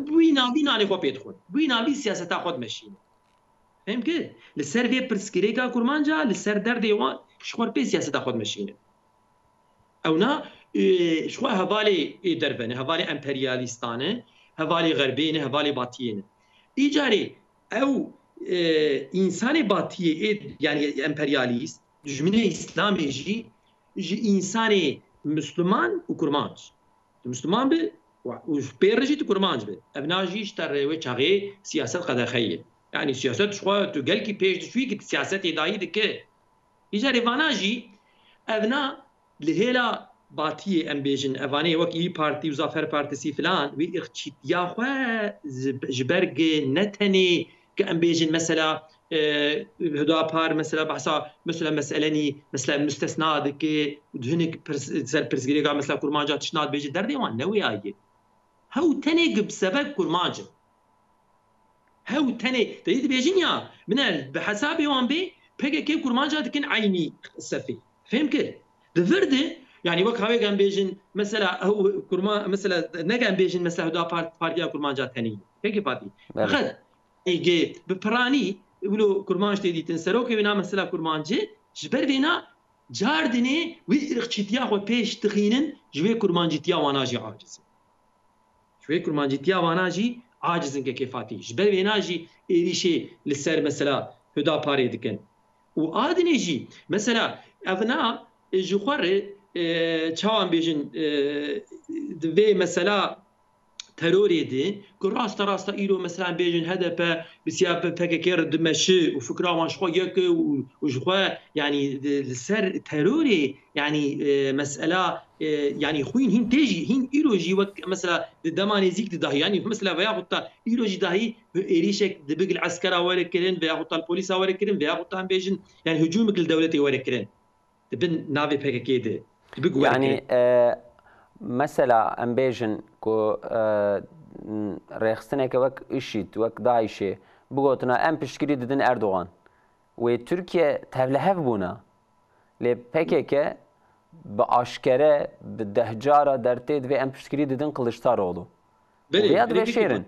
بوی نانی خو پیدخون بوی نانی سیاست خود مشین فهم که لسر وی پرسکرگا کرمانجا لسر درده وان شو پی سیاست خود مشینه او نه شو هوالي دربنه هوالي امبرياليستانه هوالي غربينه هوالي باطينه ايجاري او انسان باطي يعني امبرياليست دجمنه اسلامي جي انسان مسلمان وكرمانج مسلمان به وبيرجي كرمانج به ابناجي اشتر وچاغي سياسه قدخيه يعني سياسه شو تقال كي بيج شوي كي سياسه اداريه دك ايجاري فاناجي ابنا لهلا باتیه ام بیجن اوانی وقت ای پارتی و زافر پارتیسی فلان وی اخچیت یا خو جبرگ نتنی که ام بیجن مثلا هداپار مثلا بحثا مثلا مسئلهنی مثلا مستثنا دکه دهنک سر پرسگریگا مثلا کرمانجا تشناد بیجن در دیوان نوی آیه هاو تنی بسبب کرمانجا هاو تنی تريد بیجن یا من بحساب يوم بي بيجي كيف كرمانجا دكين عيني السفي فهم كده دفرده يعني وقت هاي كان بيجن مثلا هو كرمان مثلا نجان بيجن مثلا هدا بارتيا كرمانجا ثاني هيك باتي أخذ يجي ببراني يقولوا كرمانج تدي تنسروك وينا مثلا كرمانجي جبر وينا جاردني ويرخشتيا خو بيش تخينن جوي كرمانجيتيا واناجي عاجز جوي كرمانجيتيا واناجي عاجزن كيفاتي جبر وينا جي إيريشي للسر مثلا هدا باري دكن وآدني جي مثلا أبنا جوخر چاوان بیجن دوی مثلا تروري دي كل راستا إيرو مثلا بيجن هدفه بسياب فككير دمشق وفكرة وانشخوا يك وجخوا يعني السر تروري يعني مسألة يعني خوين هين تيجي هين إيروجي وك مثلا دمان زيك ده يعني مثلا بياخد إيروجي ده إيريشك دبق العسكرة وركرين بياخد البوليس وركرين بياخد هم بيجن يعني هجومك الدولة وركرين تبين نافي فككيده يعني مثلا ام بيجن كو ريخستنك وك إشيد وك داعشة بقولنا ام بشكري ددن أردوغان وتركيا تهلهف بونا لبكك باشكره بدهجاره درتید و ام بشکری ددن قلشتار اولو بیاد به شیرن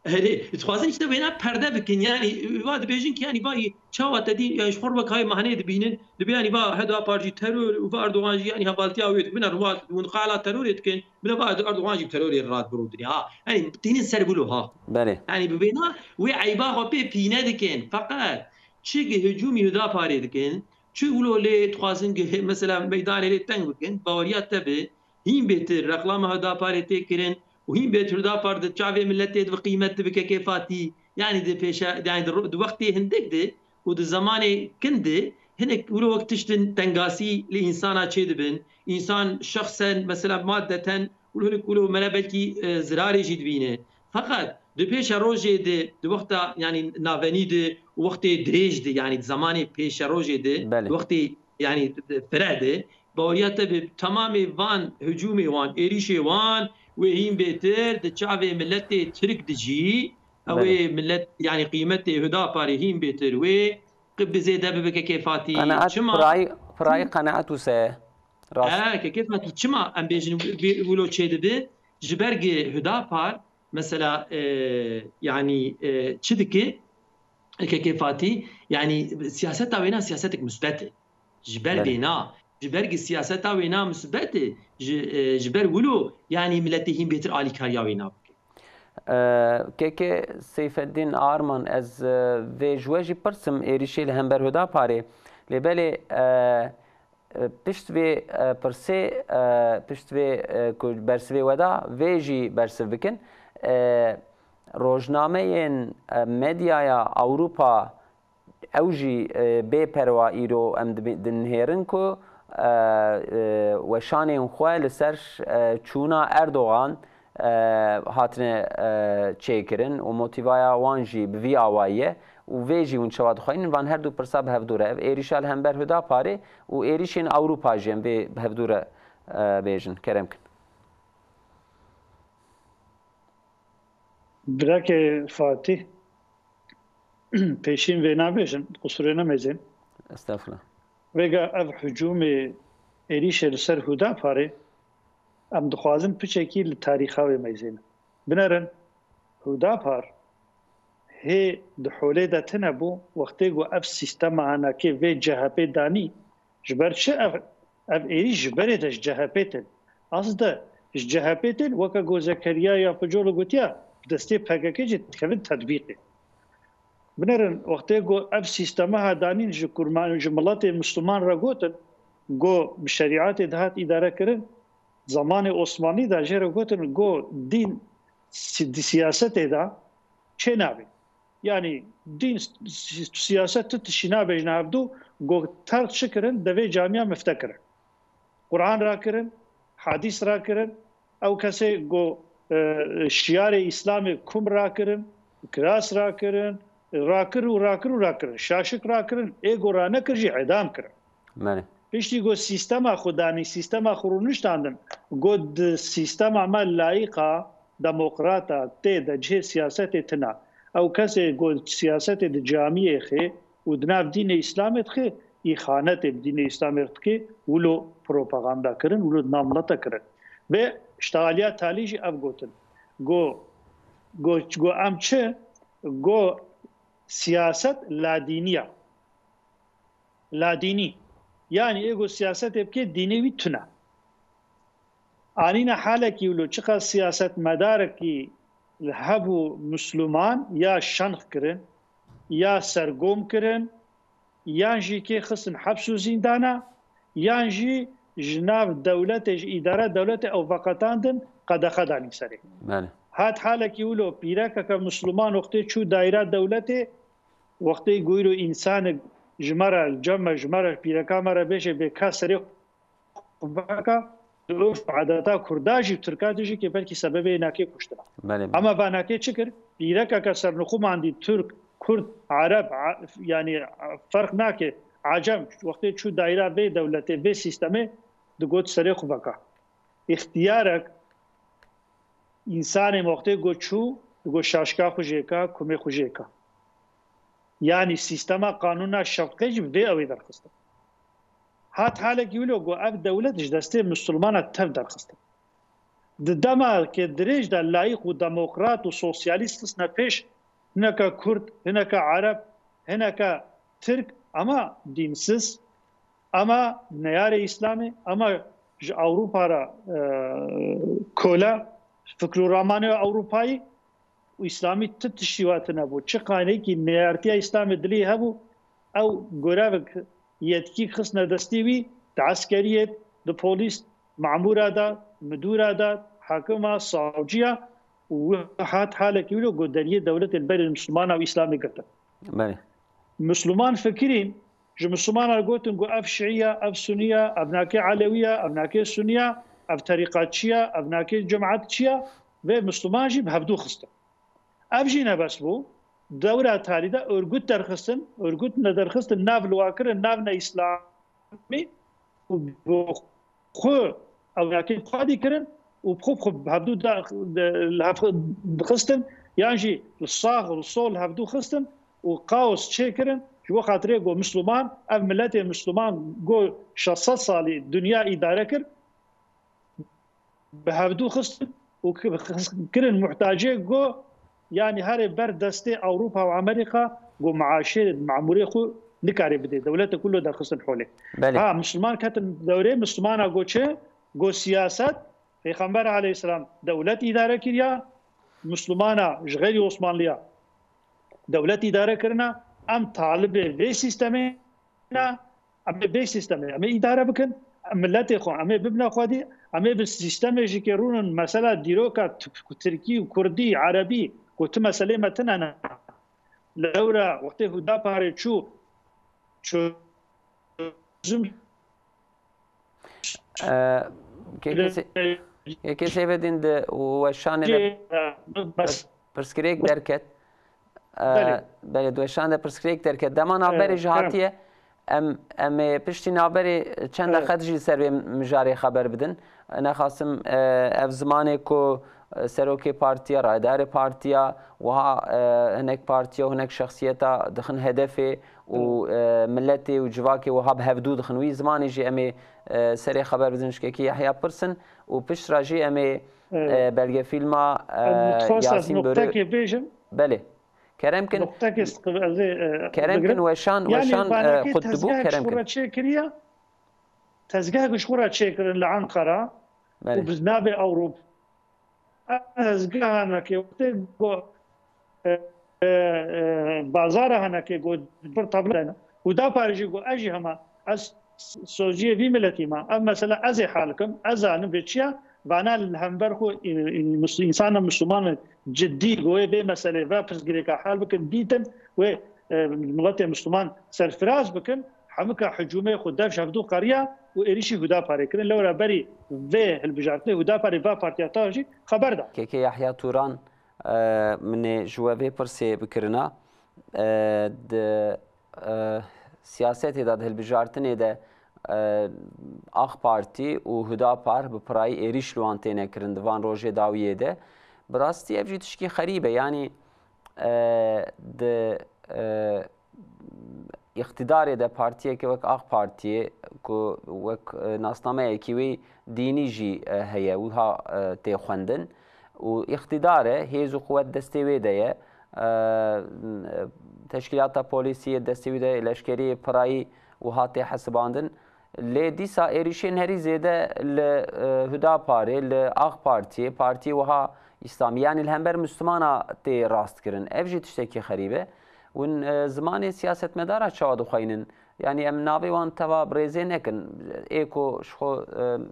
هلی تخوازن işte bina perde bikin yani vad bejin ki yani vay çava dedi yani şorba kay mahane dibinin dibi yani va heda parti terör و Erdoğan yani habalti avit bina ruat ve qala terör etkin bina va Erdoğan terör rahat burud ya yani tinin serbulu ha bale yani bina ve ayba hope pine dikin fakat çi hücumi heda pare dikin çi ulo le tخوازن ki mesela meydan le teng bikin bavariyat tabi him betir reklama heda pare tekirin وهين بيت هدا فرد تشافي ملتي بقيمة بكيفاتي يعني دي بيشا يعني دي وقتي هندك دي ود زماني كندي هناك ولو وقت تشتن تنقاسي لإنسانا تشيدبن إنسان شخصا مثلا مادة ولو ملابلكي زراري جيد بينه فقط دي بيشا روجي دي وقتا يعني نافني دي وقتي دريج دي يعني زماني بيشا روجي دي وقتي يعني فرادي باورياته بتمام وان هجومي وان إريشي وان وهين بيتر دشعبي ملتي ترك دجي او ملت يعني قيمتي هدا باري هين بيتر و قب زيد بك كيفاتي فراي قناعته سه راس كيفاتي تشما ام بيجن بيقولوا تشيد بي جبرج هدا بار مثلا يعني تشدكي كيفاتي يعني سياستها وين سياستك مثبته جبر بينا جبرج السياسة وينا مثبتة جبر ولو يعني ملتهم بيتر آلي كاريا وينا كيك سيف الدين آرمان از في جواجي برسم إيريشي لهمبر هدا باري لبالي پشت في برسي پشت في برسوي ودا فيجي برسو بكن روجنامين ميديايا أوروبا أوجي بي بروا إيرو أم دنهيرنكو وشانên xwe li ser çûna Erdoğan hatine çêkirin û motivaya wan jî bi vî awayî ye û vê jî hûn çawa dixwînin van her du pirsa bi hevdûr e ev êrîşa li hember Hüdaparê û êrîşên Ewropa jî em vê bi hevdûr e bêjin kerem kin Birakê Fatih pêşîn vê nabêjin qusûrê nemezin estağfurullah vêga ev hücumê êrîşê li ser Hüdaparê em dixwazin piçekî li tarîxa wê meyzêne binerin Hüdapar hê di holê de tune bû wextê ku ev sîstema henekê vê CHP danî ji ber çi ev êrîş ji berê de ji CHP tin asde ji CHP tin weke ku Zekeriya ya Picolo gotiya destê PKK jî dikevin tedbîqê binerin wextê ku ev sîstema danîn ji kurman ji miletê Müslüman re gotin ku bi şerîatê dihat îdare kirin zamanê Osmanî de jê re gotin ku dîn siyasetê de çê nabe yani dîn siyaset tişî nabe ji navdû ku terk çi kirin devê camiya mifte kirin Qur'an rakirin hadîs rakirin ew kesê ku şiyarê İslamê kum rakirin kiras rakirin rakir û rakirin şaşik rakirin ê ku ranekir jî edam kirin piştî ku sîstema xwe danî sîstema xwe rûniştandin ku di sîstema me layîqa demokrata tê de cihê siyasetê tina ew kesê ku siyasetê di camiyê xê û di nav dînê İslamê dixê îxanetê bi dînê İslamê dikê wilo propaganda kirin wilo nav mileta kirin vê iştihaliya talî jî ev gotin ku em çi ku siyaset ladîniya ladînî yani ego siyaset epke dînê wî tune anîne halekî wilo çiqa siyaset medarekî li hebû Müslüman ya şenx kirin ya sergom kirin yan jî kê xistin heps û zîndana yan jî ji nav dewletê ji îdara dewletê ew veqetandin qedexe danî serê هات حالك يولو بيراكا كمسلمان وقتي شو دائرة دولتي وقتي يقولوا إنسان جمرة الجمع جمرة بيراكا مرة بيجي بكسر بكا دوش عادتا كرداجي تركاتجي كي بلكي سببه ناكي كشتنا اما باناكي شكر بيراكا كسر نخوم عندي ترك كرد عرب يعني فرق ناكي عجم وقتي شو دائرة بي دولتي بي سيستمي دقوت سريخ بكا اختيارك انسان وقتی گوچو گو شاشکا خوجیکا کمی خوجیکا یعنی سیستما قانونا شفقه جب ده اوی درخسته هات حالك يقولوا جو اف دولتش دستي مسلمانه تف درخسته دما که دريج دا لايق وديمقراط وسوسياليست سنفيش هناك كرد هناك عرب هناك ترك اما دينسز اما نيار اسلامي اما اوروبا را كولا فكر الرحمن أوروباي وإسلامي تتشيوات نبو تشقاني كي نيارتيا إسلام دلي هبو أو قرابك يتكي خصنا دستيوي تعسكرية البوليس معمورة دا مدورة دا حاكمة صاوجية وحات حالك يقولوا قدرية دولة البلد المسلمانة وإسلامي قرطة مسلمان فكرين جو مسلمان قلتن قو أف شيعية أف سنية أبناكي علوية أبناكي سنية اف طریقات چیه اف ناکی جماعت چیه و مسلمان جی بهبدو خسته اف جی نبس بو دوره تاریده ارگوت درخستن ارگوت ندرخستن ناف الواکر ناف نا اسلامی و خو او ناکی خادی کرن و بخوب بهبدو خستن یعنی جی الصاغ والصول هبدو خستن و قاوس چه کرن جو خاطره گو مسلمان اف ملت مسلمان گو 600 سالی دنیا اداره کرد بهبدو خصن وكرن محتاجه جو يعني هاري بردستي اوروبا وامريكا جو معاشر معموري خو نكاري بدي دولته كله دا خصن حوله ها مسلمان كاتن دوري مسلمان جو سياسات پیغمبر عليه السلام دولت اداره كريا مسلمانا غير عثمانليا دولت اداره كرنا ام طالب بي سيستمنا ام بي سيستم ام اداره بكن ملت خو ام ببنا خودي اما بالسيستم جي كيرون مساله ديروكا تركي وكردي عربي قلت مساله متن انا لورا وقت هدا باري شو كيف بدين وشان برسكريك دركت بله دوشان برسكريك دركت دمان عبر جهاتيه ام پشتی نابری چند خدجی سر مجاری خبر بدن انا خاصم اف زمانه کو سروکی پارتیا رایدار پارتیا و هناك پارتیا و هناك شخصیتا دخن هدفه و ملتی و جواکی و هاب هفدو دخن وی زمانی جی امی سری خبر بدنش که یحیی پرسن و پشت راجی امی بلگه فیلما یاسین برو بله كرم كن وشان قطبو كرم كن تشيكريا تزقاق شورا تشيكر لعنقرة وبزنابي أوروبا تزقاق هناك بازار هناك برطبلنا ودا بارجي أجي هما سوجي في ملتي ما أما مثلا أزي حالكم أزان بيتشيا وانا الهمبرخو انسان مسلمان جدي جوه به مساله واپس گريكا حال بكن ديتن و ملت مسلمان سرفراز بكن حمكا حجومه خداف شافدو قريه و اريشي هدا باري كن لورا بري في البجارتي هدا باري با بارتياتاجي خبر ده كي يحيى توران من جوابي برسي بكرنا د سياسات داد البجارتني ده آخ پارتی و هدا پار به پرای ایریش لوانتینه کرند وان روژه داویه ده براستی افجی تشکی خریبه یعنی د اقتدار ده پارتیه که وک آخ پارتیه که وک ناسنامه کیوی دینی جی هیا و ها تخوندن و اقتداره هیز و قوت دستوی ده تشکیلات پلیسی دستوی ده لشکری پرای و ها حسباندن لی دیسا ایریشین هری زیده لهدا پاره لآخ پارتی وها اسلامی یعنی الهمبر مسلمانا تی راست کرن افجی تشتکی خریبه ون زمان سیاست مدارا چواد خوینن یعنی ام ناوی وان توا برزه نکن ایکو شخو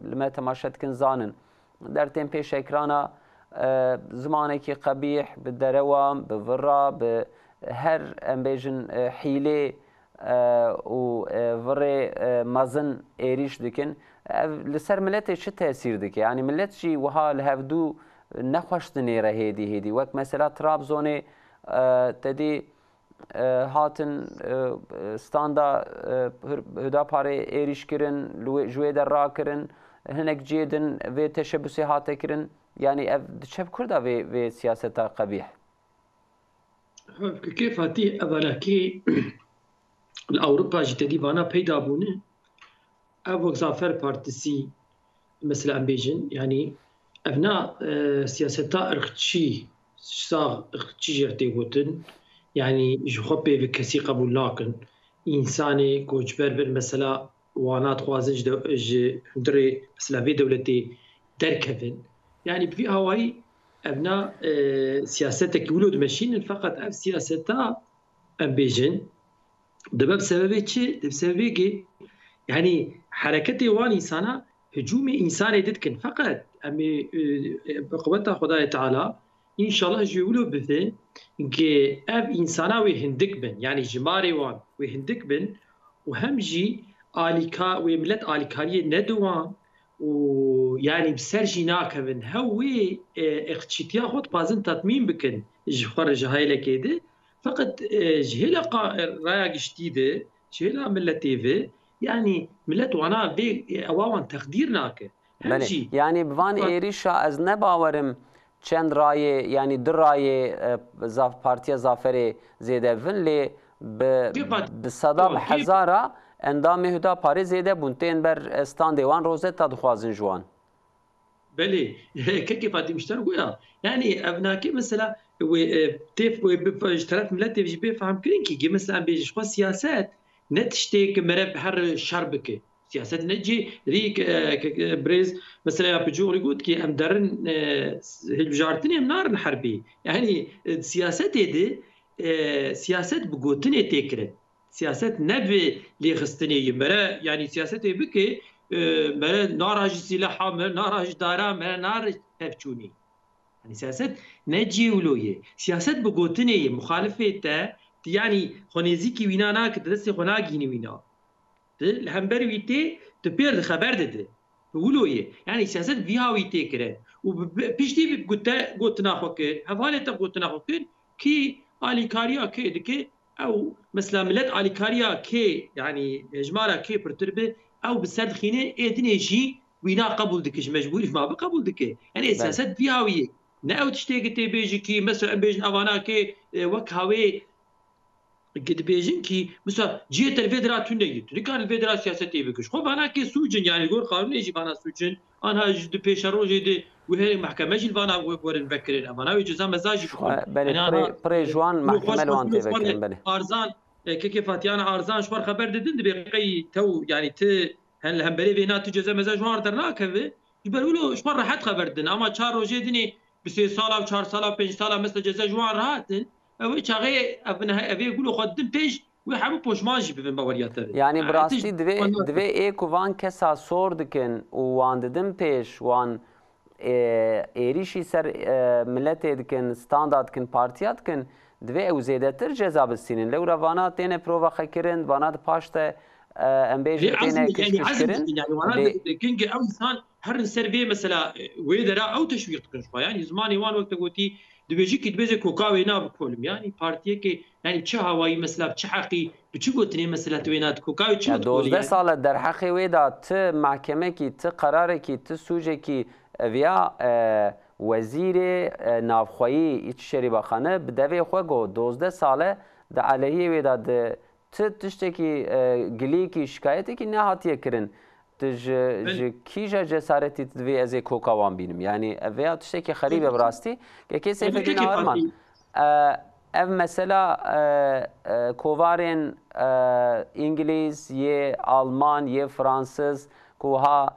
لما تماشت کن زانن در تیم پیش اکرانا زمانێکی قبیح bi derewan bi vira bi her em bêjin hîlê û virê mezin êrîş dikin li ser milletê çi tesîr dike yanî millet jî wiha li hevdû nexweş dinêre hêdî hêdî wek mesela Trabzonê tedî hatin standa Hüdaparê êrîş kirin ji wê de rakirin hinek ciyê din vê teşebbüsê hate kirin yani ev diçe kurda vê siyaseta qebîh كيف هاتي أولكي الأوروبا جتدي بانا بيدا بونه أبو زافر بارتسي مثلا أمبيجن يعني أبناء سياستا إرختشي صاغ إرختشي جرتي غوتن يعني جخبي بكسي قبول لكن إنساني كوجبر بالمثلا وانات خوازن دري مثلا في دولتي دركفن يعني في هواي أبناء سياستك ولود ماشين فقط أف سياستا أمبيجن دبا بسبب شيء بسبب يعني حركتي وان إنسانا هجوم إنساني دتكن فقط أمي بقوة خداي تعالى إن شاء الله جيولو بثين إنكي أف إنسانا ويهندك بن يعني جماري وان ويهندك بن وهمجي آليكا وملت آليكارية ندوان ويعني بسرجي ناكبن هوي اختشيتيا خود بازن تطمين بكن جفر جهايلة كده فقط جهلا رايا جديدة جهلا ملتي في يعني ملت وانا في اواوان تقدير ناكه يعني بفان ايريشا از نباورم چند رایه یعنی در رایه پارتیا زافری زیده ون لی به صدا هزارا اندام هداپاری زیده بونتین بر استان دیوان روزه تا دخوازن جوان بله كيف هاتي مشترك ويا يعني ابناكي مثلا تيف طرف ملت بيجي بيفهم كرينكي مثلا بيجي شو سياسات نتشتيك مرب هر شربكه سياسات نجي ريك بريز مثلا بجور يقول كي ام درن هالجارتني منار حربي يعني سياسات دي سياسات بقوتني تكرت سياسات نبي لي خستني مرا يعني سياسات بكي مرا ناراج سلاحا ناراج دارا مرا ناراج تفچوني يعني سياسات نجي ولويه سياسات بقوتني مخالفه يعني خونيزيكي وينا ناك دسي خناغيني وينا الهمبر ويتي تبير خبر دده ولويه يعني سياسات فيها ويتي كره وبيشتي قلت ناخوكن حواله قلت ناخوكن كي اليكاريا كي دكي او مثلا ملت اليكاريا كي يعني جمارا كي برتربه او بسرد خينه ادني شي وينا قبول دكش مجبور ما بقبول دكي يعني سياسات فيها ويه ناو تشتي تي بيجي كي مثلا بيجن افانا كي وك هاوي قد بيجن كي مثلا جيت الفيدراسيون نيت كان الفيدراسيون سياسيه بكش خو انا كي سوجن يعني يقول قانون يجي انا سوجن انا جد بيشرو جدي وهي محكمه جي انا ورن بكر انا وجزا مزاجي يعني بري جوان محكمه لوان تفكر بني ارزان كيف انا ارزان شوار خبر ددن بقي تو يعني ت هل هم بري بينات جزا مزاج وار درناك يقولوا شوار راحت خبر دن اما 4 روجي دني ب 3 سال او 4 سال او 5 سال مثل جزا جوان راحتن او چاغي ابنها ابي يقولوا خدم بيج ويحبوا بوشماجي ببن باورياته يعني براستي دوي ايكو وان كسا سوردكن وان ددم بيش وان ايريشي سر ملت دكن ستاندارد كن بارتيات كن دوي او زيادتر جزا بالسنين لو روانا تينه بروفا خكرن وانا باشته امبيج تينه كشكرن يعني وانا كينج او انسان هر سيرفي مثلا ويدرا او تشويق كن شويه يعني زماني وان وقت قلتي دبيجي كي دبيجي كوكاوي ناب كولم يعني بارتيه كي يعني تشا هواي مثلا تشا حقي بتشغوتني مثلا توينات كوكاوي تشو تقول يعني 12 سال در حقي ويدا ت محكمه كي ت قرار كي ت سوجه كي ويا وزير نافخوي اتشري باخانه بدوي خو 12 ساله د عليه ويدا د ت تشتكي گلي كي شکایت كي نهاتيه کرن تج كيجا جسارتي تدوي ازي كوكاوان بينم يعني افيا تشتكي خريبه براستي كي سيف الدين ارمان اف مثلا كوفارين انجليز يه المان يه فرانسيز كوها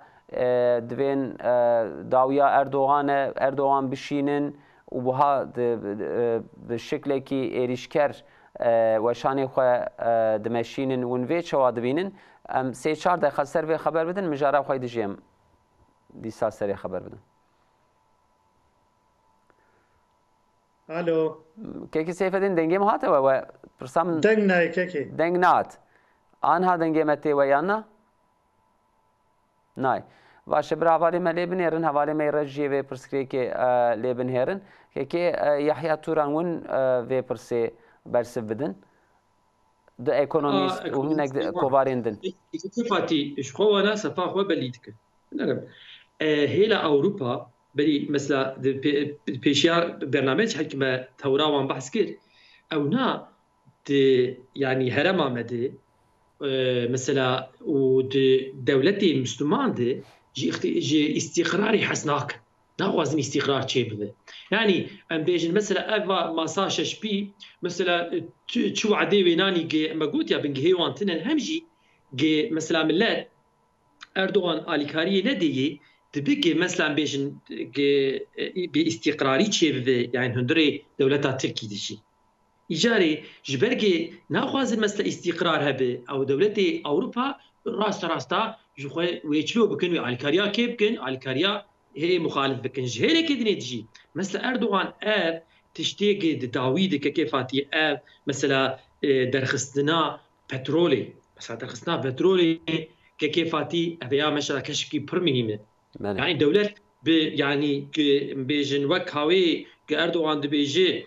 دوين داويا اردوغان بشينن وبها بالشكل كي اريشكر وشاني خو دمشينن ونفي شوا دبينن ام سي 4 دقیقه سر خبر بدن مجاره خوای دجیم دی سال سری خبر بدن الو كيكي سيف الدين دنجي مهاته و برسام دنگنا كيكي دنگ نات آنها دنگی متی ویانا نای باشه برای حوالی ما لیبن هرن حوالی ما رجی و پرسکری که لیبن هرن که یحیی توران ون و پرسی برس بدن دو اکونومیست و هنگ کوواریندن كيفاتي شخو انا سفا خو بليدك نعم هيلا اوروبا بلي مثلا بيشيار برنامج حكمه ثوره وان بحث كير او نا يعني هرم مدي مثلا ودولتي المسلمان دي جي استقراري حسناك ناوازن استقرار شيء يعني ام بيجن مثلا افا ماساش بي مثلا شو عدي ويناني جي ما قلت يا بنجي هيوان تنن همجي جي مثلا ملات اردوغان اليكاري ندي تبقي مثلا بيجن باستقراري شيء يعني هندري دولتها تركي دشي إيجاري جبرجي ناخذ مثل استقرار هبه أو دولتي أوروبا راستا جوخي ويشلو بكن على الكاريا كيف بكن على الكاريا هي مخالف بكن جهيري كدني تجي مثل أردوغان تشتيجي داويد كيفاتي مثلا درخستنا بترولي مثلا درخستنا بترولي كيفاتي أبيا مثلا كشكي برمهمة يعني دولة يعني بيجن وك هاوي كأردوغان دبيجي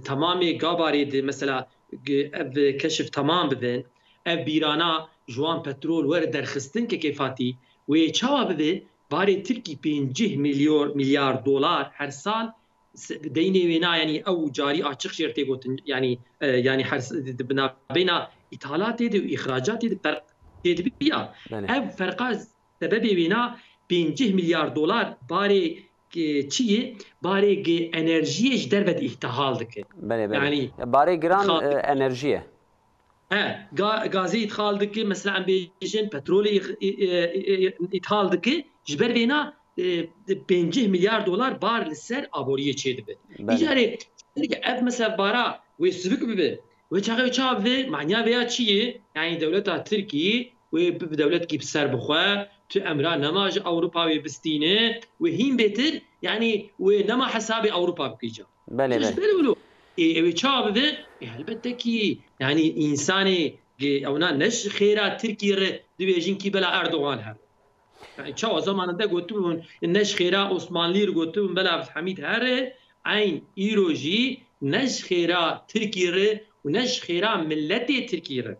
تمامي قاباري دي مثلا كشف تمام ببين بيرانا جوان بترول ورد درخستن كيفاتي ويشاوا ببين باري تركي 50 مليار دولار هر سال ديني وينا يعني او جاري اچخ شرتي قوتن يعني حرس بنا بين ايطالات دي واخراجات دي فرق تدبيا فرق سبب وينا 50 مليار دولار باري چیه باره انرژیش در بد احتحال دکه يعني باره گران انرژیه غازي ادخال دكي مثلا عم بيجن بترول ادخال دكي جبر بينا 50 مليار دولار بار للسر ابوريه تشيد به اجاري اب مثلا بارا ويسبك به وچاغي چاوه معنیا بیا چیه يعني دولتها تركي ودولتك بسر بخوا تو امرا نماج اوروبا بستينه وهين بيتر يعني ونما حساب اوروبا بكيجا بله ويتشابه البته كي يعني انساني او نش خيرات تركيا دبيجين كي بلا اردوغان هر يعني تشاو زمان ده قلتون النش خيرا عثمان لير قلتون بلا عبد الحميد هر عين ايروجي نش خيرا تركيا ونش خيرا ملتي تركيا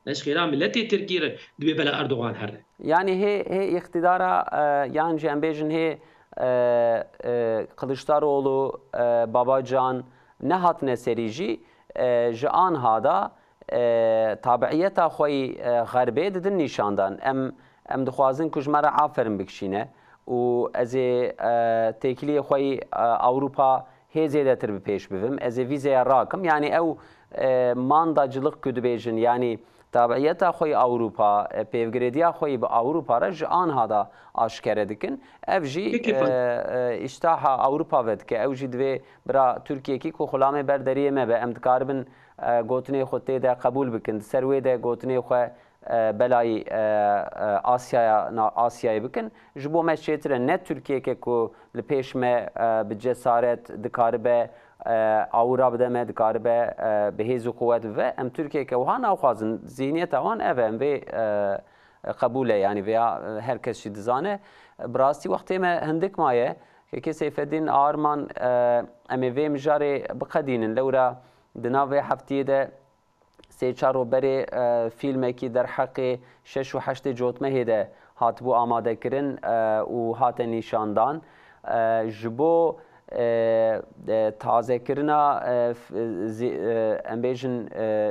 نش خيرا ملتي تركيا دبي بلا اردوغان هر يعني هي اقتدارا يعني جنب بيجن هي Kılıçdaroğlu Babacan nehatne serici جان هذا تابعيته خوي غربي ددن نشاندان ام دخوازن كجمره عافرن بكشينه و از تكلي خوي اوروبا هي زيادتر بپیش ببم از ويزا راكم يعني او مانداجلıq كدبيجن يعني تابعيته خوي اوروبا بيفغريديا خوي باوروبا رجان هذا اشكره دكن افجي اشتاح اوروبا ود که اوجي دوی برا ترکیه کی کو خلامه بردریه ما به امدکاربن گوتنی خوته ده قبول بکن سروی ده گوتنی خو بلای آسیای بکن جبو مشیتر نه ترکیه که کو لپیش ما بجسارت دکاربه اورا بده ما دکاربه بهیز قوت و ام ترکیه که وها ناخوازن ذهنیت وان ام و قبوله يعني ويا هركس شي دزانه براستي وقت ما هندك مايه كي سيف الدين ارمان ام في مجاري بقدين لورا دناوي حفتي ده سي چارو بري فيلم كي در حق 6 و 8 جوتمه هده هاتبو آماده کرن و هات نشاندان جبو تازه کرنا ام بيجن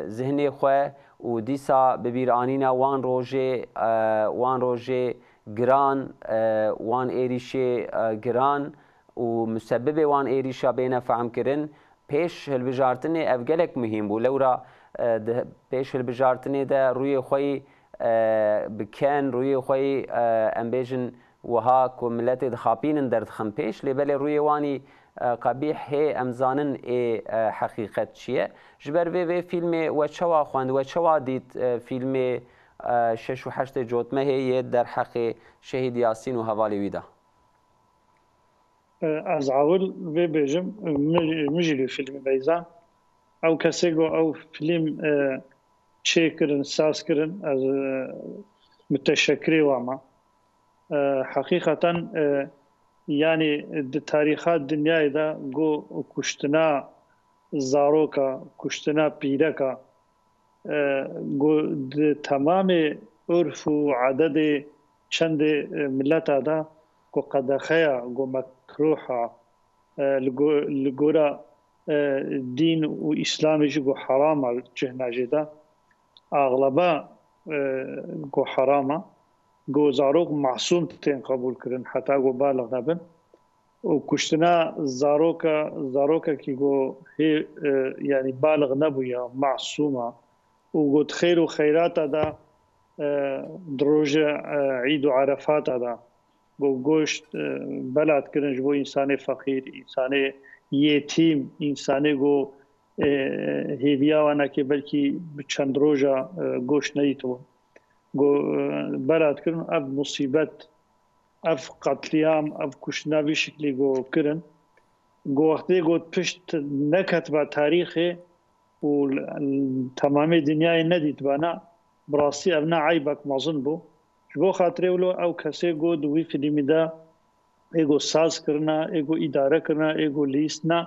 ذهني خو و دیسا ببیرانینا وان روژه گران وان ایریشه گران و مسبب وان ایریشا بین فهم کرن پیش هلبجارتنی افگلک مهم بو لورا پیش هلبجارتنی ده روی خوی بکن روی خوی امبیجن وها کو ملت دخابین در دخم پیش لبل روی وانی قبیح هی امزانن حقیقت چیه جبر وی فیلم و چوا خواند و چوا دید فیلم 6 و 8 جوتمه هی در حق شهید یاسین و حوالی ویدا از اول و بيجم مجري فيلم بيزان او كسيغو او فيلم تشيكرن ساسكرن از متشكري وما حقيقة يعني تاريخات الدنيا دا جو كشتنا زاروكا كشتنا بيركا جو تمام عرف وعدد چند ملت دا جو قدخيا جو مكروحة لجورا دين وإسلام جو حرام جهنا جدا أغلبا جو حرامة جو زاروك معصوم تين قبول كرن حتى جو بالغ نبن وكشتنا زاروكا كي جو هي يعني بالغ نبويا معصومة وجود خير وخيرات دا دروجة عيد وعرفات دا جو گوشت بلد كرن جو إنسان فقير إنسان يتيم إنسان جو هيفيا وانا كي بلكي بچند روجا گوشت نيتو جو بلد كرن اف مصيبت اف قتليام اف كشنا بشكل جو كرن جو وقتی جو پشت نكتب تاريخي وتمام الدنيا نديت بانا براسي ابنا عيبك مظن بو جو خاطر ولو او كسي جو دوي فيلم دا ايگو ساز کرنا ايگو اداره کرنا ايگو لیستنا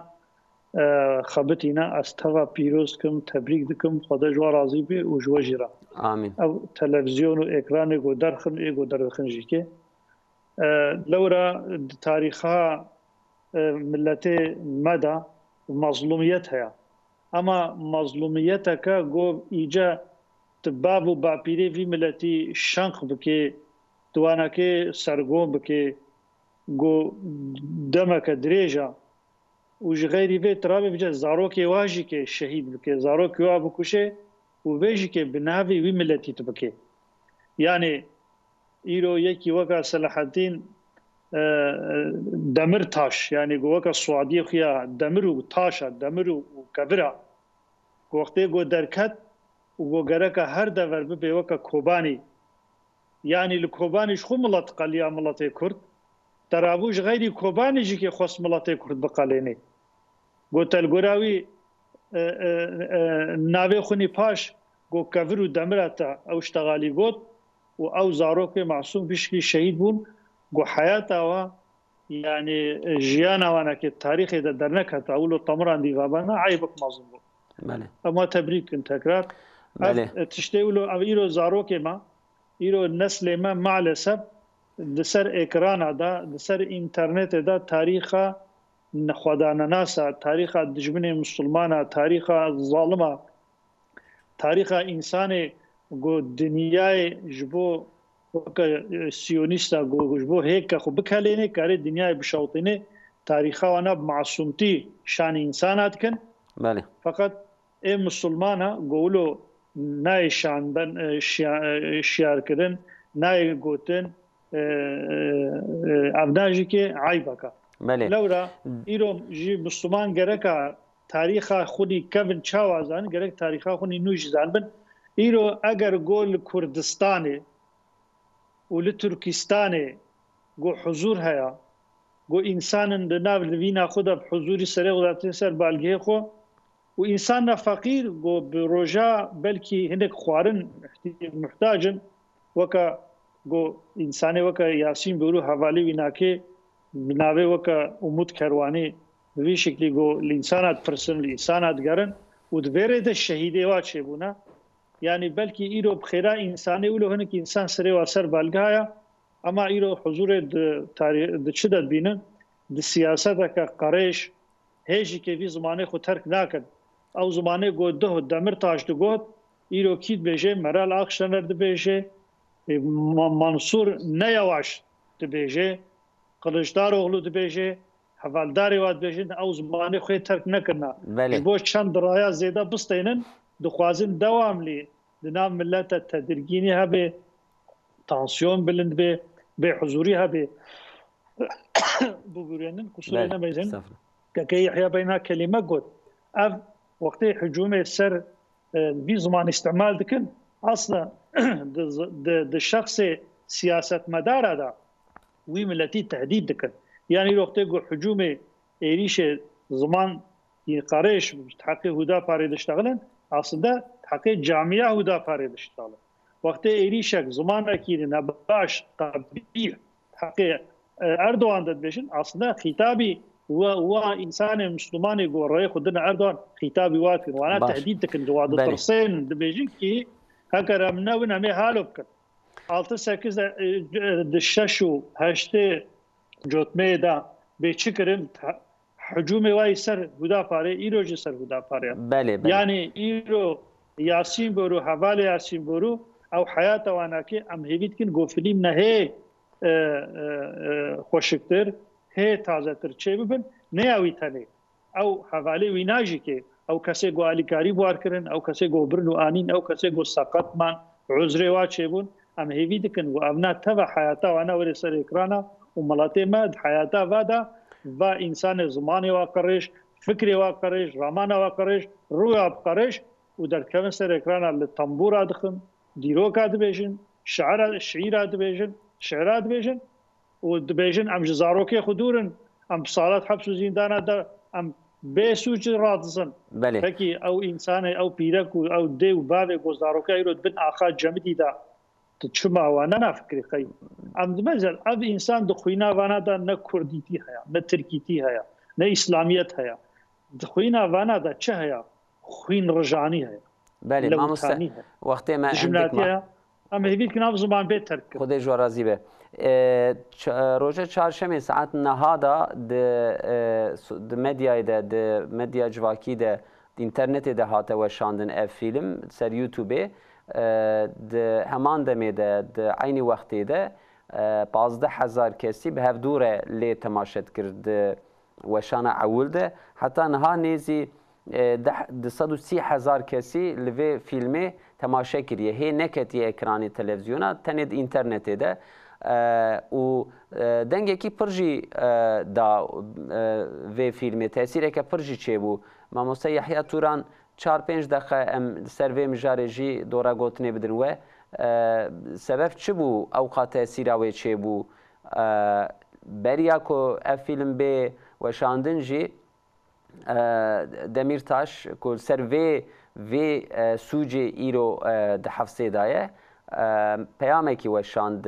خبتینا استوا پیروز کم تبریک دکم خدا جوا راضی به و جوا جرا آمین او تلفزیون و اکران ايگو درخن ايگو درخن جيكي لورا تاريخها ملتي مدى مظلوميتها اما مظلوميتك جو ايجا تباب و باپیری في ملتي شنق بكي تواناكي سرگون بكي جو دمك دريجا وج غيري في ترابي بجا زاروكي واجي كي شهيد بكي زاروكي وابو كوشي وبيجي كي بنافي وي ملتي تبكي يعني ايرو يكي وكا صلاح الدين دمر تاش يعني وكا السعودية خيا دمر تاشا دمر وكبرا وقتي جو دركت وجو جركا هر دفر ببي وكا كوباني يعني الكوباني شخو ملت قليا ملتي كرد ترابوش غيري كوباني جيكي خوص ملتي كرد بقاليني قلت القراوي ناوي خوني باش قو كفرو دمرتا او اشتغالي قوت و او زاروكي معصوم بشكي شهيد بون قو حياتا و يعني جيانا وانا كي التاريخ اذا درنكتا اولو طمران دي غابانا عيبك مظلوم بله اما تبريك انت تكرار تشتيولو او ايرو زاروكي ما ايرو النسل ما معلسب دسر اكران دا دسر انترنت دا تاريخا نخودانا ناسا تاريخا دجمن مسلمانا تاريخا ظالمة تاريخا انسان جو دنياي جبو وكا سيونيستا جبو هيك خو بكاليني كاري دنياي بشوطيني تاريخا وانا بمعصومتي شان انسانات كن بله فقط اي مسلمانا قولو ناي شاندن شيار كدن ناي قوتن ابناجي كي عيبكا بله لورا ايرو جي مسلمان گركا تاريخا خودي كفن چاوازان گرك تاريخا خودي نوش زانبن ايرو اگر گول كردستاني ولتركستاني گو حضور هيا گو انسان دناو لوينا خدا بحضوري سري وذاتي سر بالگه خو وإنسان فقير جو بروجا بلكي هناك خوارن محتاجن وكا جو إنسان وكا ياسين بيقولوا حوالي ويناكي بناوي وكا أمود كرواني بوي شكلي جو الإنسانات فرسن الإنسانات غرن ودبيره ده الشهيدي وات شبونا يعني بلكي إيرو بخيرا إنساني ولو هناك إنسان سري واسر بالغايا أما إيرو حضور ده شدد بينن ده سياسة كقريش هيجي كي في زمانه خو ترك ناكد او زمانه گود ده دمر تاش ده گود ایرو کید بیجه مرال آخشنر ده بیجه منصور نیواش ده بیجه قلشدار اغلو ده بیجه حوالداری واد بیجه او زمانه خوی ترک نکرنا بو چند درایا زیده بستینن دخوازن دوام لی دنام ملت تدرگینی ها به تانسیون بلند به حضوری ها به بگورینن کسوری نمیزن که يحيى بينها كلمة قد أف وقت حجومة سر في زمان استعمال دكن أصلا د شخص سياسة مدار هذا وي ملتي تهديد دكن يعني وقتی گو حجوم ایریش زمان قريش تحقيق هدا باري دشتغلن اصلا تحقيق جامعه هدا باري دشتغلن وقت ایریشک زمان اكيد نباش قبيح تحقيق اردوغان دبيشن اصلا خطابي و انسان مسلمان يقول راي خدنا اردوغان خطابي واتن وانا تهديد تكن جواد ترسين دبيجن كي هكذا منا ونمي حالو بكن 6 8 دششو هشته جوتمه دا بيچكرن حجوم واي سر هدا پاره ایرو جي سر هدا پاره بله بله يعني ایرو ياسين برو حواله ياسين برو او حياته وانا كي ام هيفيت كن گو فيلم نه هي خوشکتر هي تازه تر چه ببن نه اوي تنه او حواله ويناجي كي او کسي گو اليكاري بوار کرن او کسي گو برنو انين او کسي گو سقط من عذر واچبون ام هيفيت كن و ابنا تبع حياته وانا ور سر اكرانا وملاته ما حياته وادا و انسان زماني واقرش فكري واقرش رمان واقرش روح واقرش ودر كم سر اكرانا للطنبور ادخن ديروك دبيجن شعير دبيجن شعرات دبيجن ودبيجن ام جزاروكي خدورن ام بصالات حبس وزندان دا ام بسوج رادزن بله فكي او انسان او بيرك او دي وباب جزاروكي يرد بن اخا جمدي دا تشما وانا نفكري خي ام مثلا اب انسان دخوينا وانا دا نه كرديتي هيا نه تركيتي هيا نه اسلاميت هيا دخوينا وانا دا چه هيا خوين رجاني هيا بله ما مست وقتی ما عندك اما هيك كنا زمان بهتر خدای جو راضی به روز چهارشنبه ساعت نهادا د مدیا د مدیا جواکی د اینترنت ده هاته و شاندن اف فیلم سر یوتیوب د همان دمه د عین وقتی ده 15000 کسی به هفدوره لی تماشات کرد و شانه اول ده حتی نها نیزی 130,000 کسی لوی فیلمه تماشا کریه هی نکتی اکرانی تلویزیونا تند اینترنت ده و دنگه کی پرجی دا وی فیلمه تاثیر که پرجی چه بو ماموستا یحیی توران 4-5 دقیقه ام سروی مجارجی دورا گوتنه بدن و سبب چه بو اوقات تاثیر اوی چه بو بریا کو اف فیلم به و شاندن جی دمیرتاش کل سر وی سوجی ایرو ده حفظه دایه پیامه کی وشاند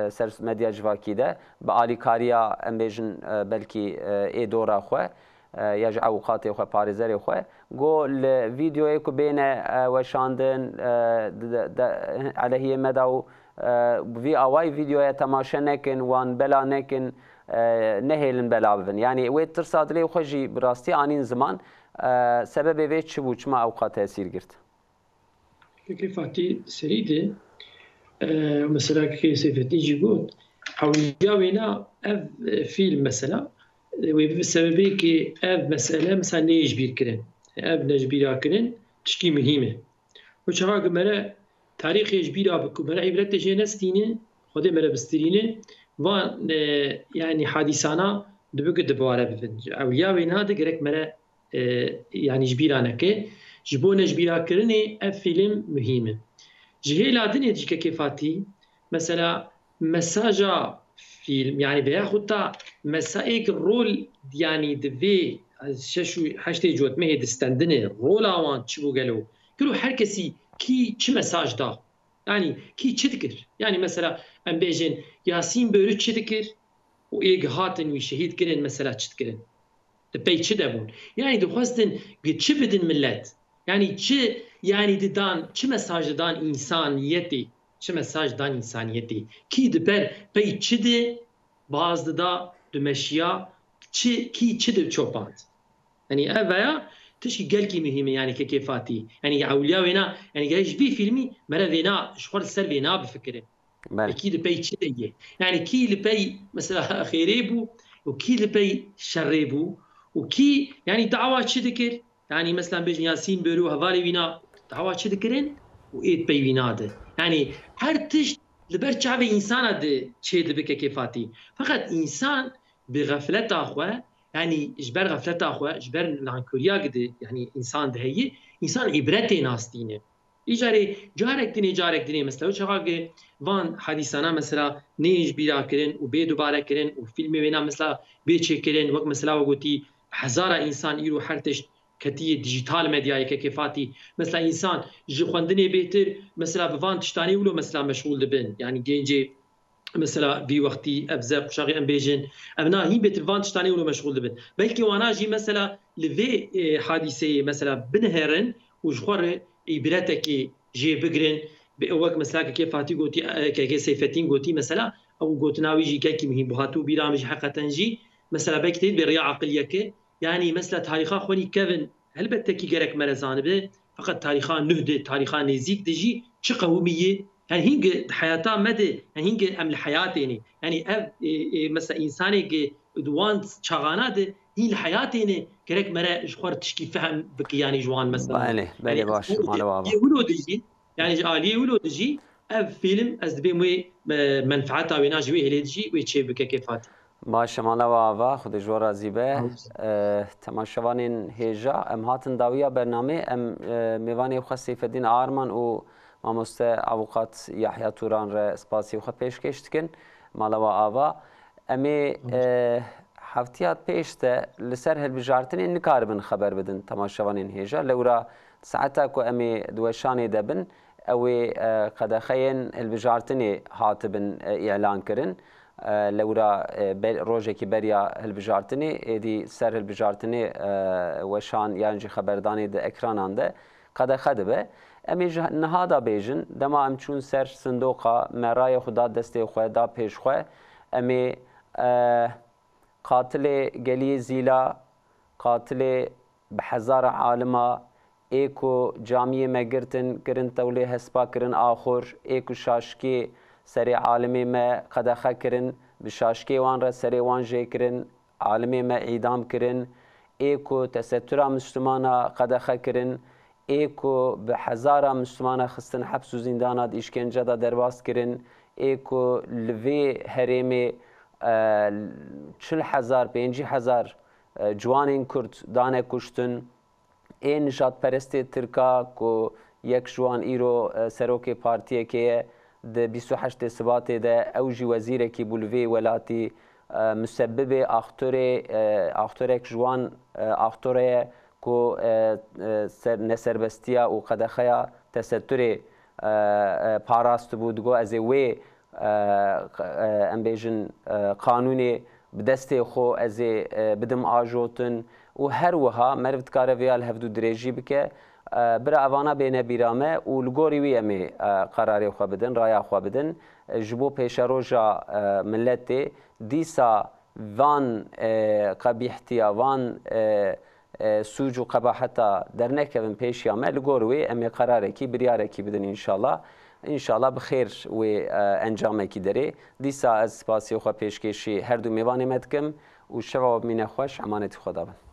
سر مدیا جواکی ده با آلیکاریا امبیجن بلکی ای دورا خواه یا جو اوقات خواه پارزر خواه گو ویدیوی که بین وشاندن علیه مداو وی آوای ویدیوی تماشا نکن وان بلا نکن نهیلن بلا ببن یعنی وی ترساد لی خوشی براستی آنین زمان سبب وی چه بود چما اوقات تاثیر گرد كيفاتي سريده مثلا كي سيفتي جي قلت او جاوينا اف فيلم مثلا وبسبب كي اف مساله مثلا نيجبير كرن اف نجبير كرن تشكي مهمه وشراك مرا تاريخ يجبير بكو مرا عبرت جنستينه خدي مرا بسترينه و يعني حادثانا دبك دبواره بفن اولياوينا دغرك مرا يعني جبيرانا كي جبونا جبيرا كرني اف فيلم مهمه جهي لادني ديك كيفاتي مثلا مساجا فيلم يعني بياخذ مسائك رول يعني دفي ششو حشتي جوت مهد استندني رول اوان تشبو قالوا كلو حركسي كي تش مساج دا يعني كي تشذكر يعني مثلا ام بيجن ياسين بيرو تشذكر وايق هاتن وشهيد كرن مثلا تشذكرن دبي تشدبون يعني دخواستن قد شبدن ملت يعني چه يعني دان چه مساج دان انسانيتي چه مساج دان انسانيتي كي دبر بي چده باز دا دمشيا چه كي چده چوبات يعني اويا تشي قالكي مهمه يعني كيفاتي يعني اولياوينا يعني جايش بي فيلمي مرا فينا شغل سر فينا بفكره اكيد بي چده يعني كي لبي مثلا خيريبو وكي لبي شريبو وكي يعني دعوه چدكر يعني مثلا بيجن ياسين بيرو هفالي وينا دعوة چه دكرين وإيد بي وينا ده يعني هر تشت لبرچاوه إنسان ده چه دبكه كيفاتي فقط إنسان بغفلت أخوة يعني جبر غفلت أخوة جبر لعنكوريا قده يعني إنسان ده هي إنسان عبرته ناس دينه ایجاری جارک دینه مثلا چقدر وان حدیثانه مثلا نیج بیرا کردن و به دوباره کردن و فیلم وینا مثلا به چه کردن وقت مثلا وقتی هزار انسان ایرو هرتش کتی دیجیتال مدیای که کفاتی مثلا انسان جخوندنی بهتر مثلا به وان تشتانی ولو مثلا مشغول دبن یعنی گنجی مثلا بی وقتی ابزار قشاقی ام بیجن امنا هی بهتر وان تشتانی ولو مشغول دبن بلکه وانا جی مثلا لوی حادثه مثلا بنهرن و جخور عبرتك جي بقرن وقت مثلا كيف فاتي قوتي كي سيفتين قوتي مثلا او قوتناوي جي كي مهم بهاتو برامج حقا جي مثلا بكتير بريا عقليه يعني مثلا تاريخا خوني كيفن هل بتكي جرك مرزان به فقط تاريخا نهده تاريخا نزيك دجي شي قوميه يعني هينج حياتا مدى يعني هينج ام الحياه يعني مثلا انساني دوان شغانات هي الحياه كرك مرا جخور تشكي فهم بك يعني جوان مثلا بله باش مالو بابا ولودجي يعني آلية ولودجي اف فيلم از بيموي منفعتها ويناجي هليدجي ويتشي بك كيفاتي باشه مالا بابا خود جوار زیبه تماشاوانین هیجا ام هاتن داویا برنامه ام میوانی خو سیفالدین آرمان و ماموسته اوقات یحیی توران را سپاسی خو پیش کشتکن مالا بابا امی هفتیات پیشته لسر هالبجارتنی نکاربن خبر بدن تماشاوانین هیجا لورا ساعتا کو امی دوشانی دبن اوی قد خین هالبجارتنی هاتبن اعلان کرن لورا روجێکی بەریا هەلبژارتنی ئێدی سەر هەلبژارتنی وەشان یانجی خەبەردانی دە ئەکرانان دە قەدەخە دەبێ ئەمیش نەهادا بێژن دەما ئەم چوون سەر سندۆقا مەڕایە خودا دەستێ خوێدا پێشخوێ ئەمێ قاتلێ گەلی زیلا قاتلێ بە حەزارە عالما ئێکۆ جامیە مەگرتن گرن تەولێ هەسپا کرن ئاخۆر ئێک و شاشکێ سری عالمی ما قدخه کرن بشاشکی وان را سری وان جه کرن عالمی ما اعدام کرن ایکو تستر مسلمانا قدخه کرن ایکو به هزار مسلمانا خستن حبس و زندانات اشکنجه دا درواز کرن ایکو لوی هرمی 40,000 50,000 جوانین کرد دانه کشتن این نجات پرستی ترکا کو یک جوان ایرو سروک پارتیه که د 28 سبات ده اوجی وزیر کی بولوی ولاتی مسبب اختر جوان اختر کو نسربستیا و قدخیا تستر پاراست بود گو از وی ام بیژن قانونی بدست خو از بدم آجوتن و هر وها مرفت کارویال هفدو دریجی بکه برا اوانا بینه بیرامه و لگوری وی امی قراری خواه بدن رایا خواه بدن جبو پیش روژا ملتی دیسا وان قبیحتیا وان سوج و قباحتا در نکوین پیش یامه لگوری وی امی قراره کی بریاره کی بدن انشالله بخیر و انجامه کی داره دیسا از سپاسی خواه پیش کشی هر دو میوانی مدکم و شباب مینه خوش امانت خدا بند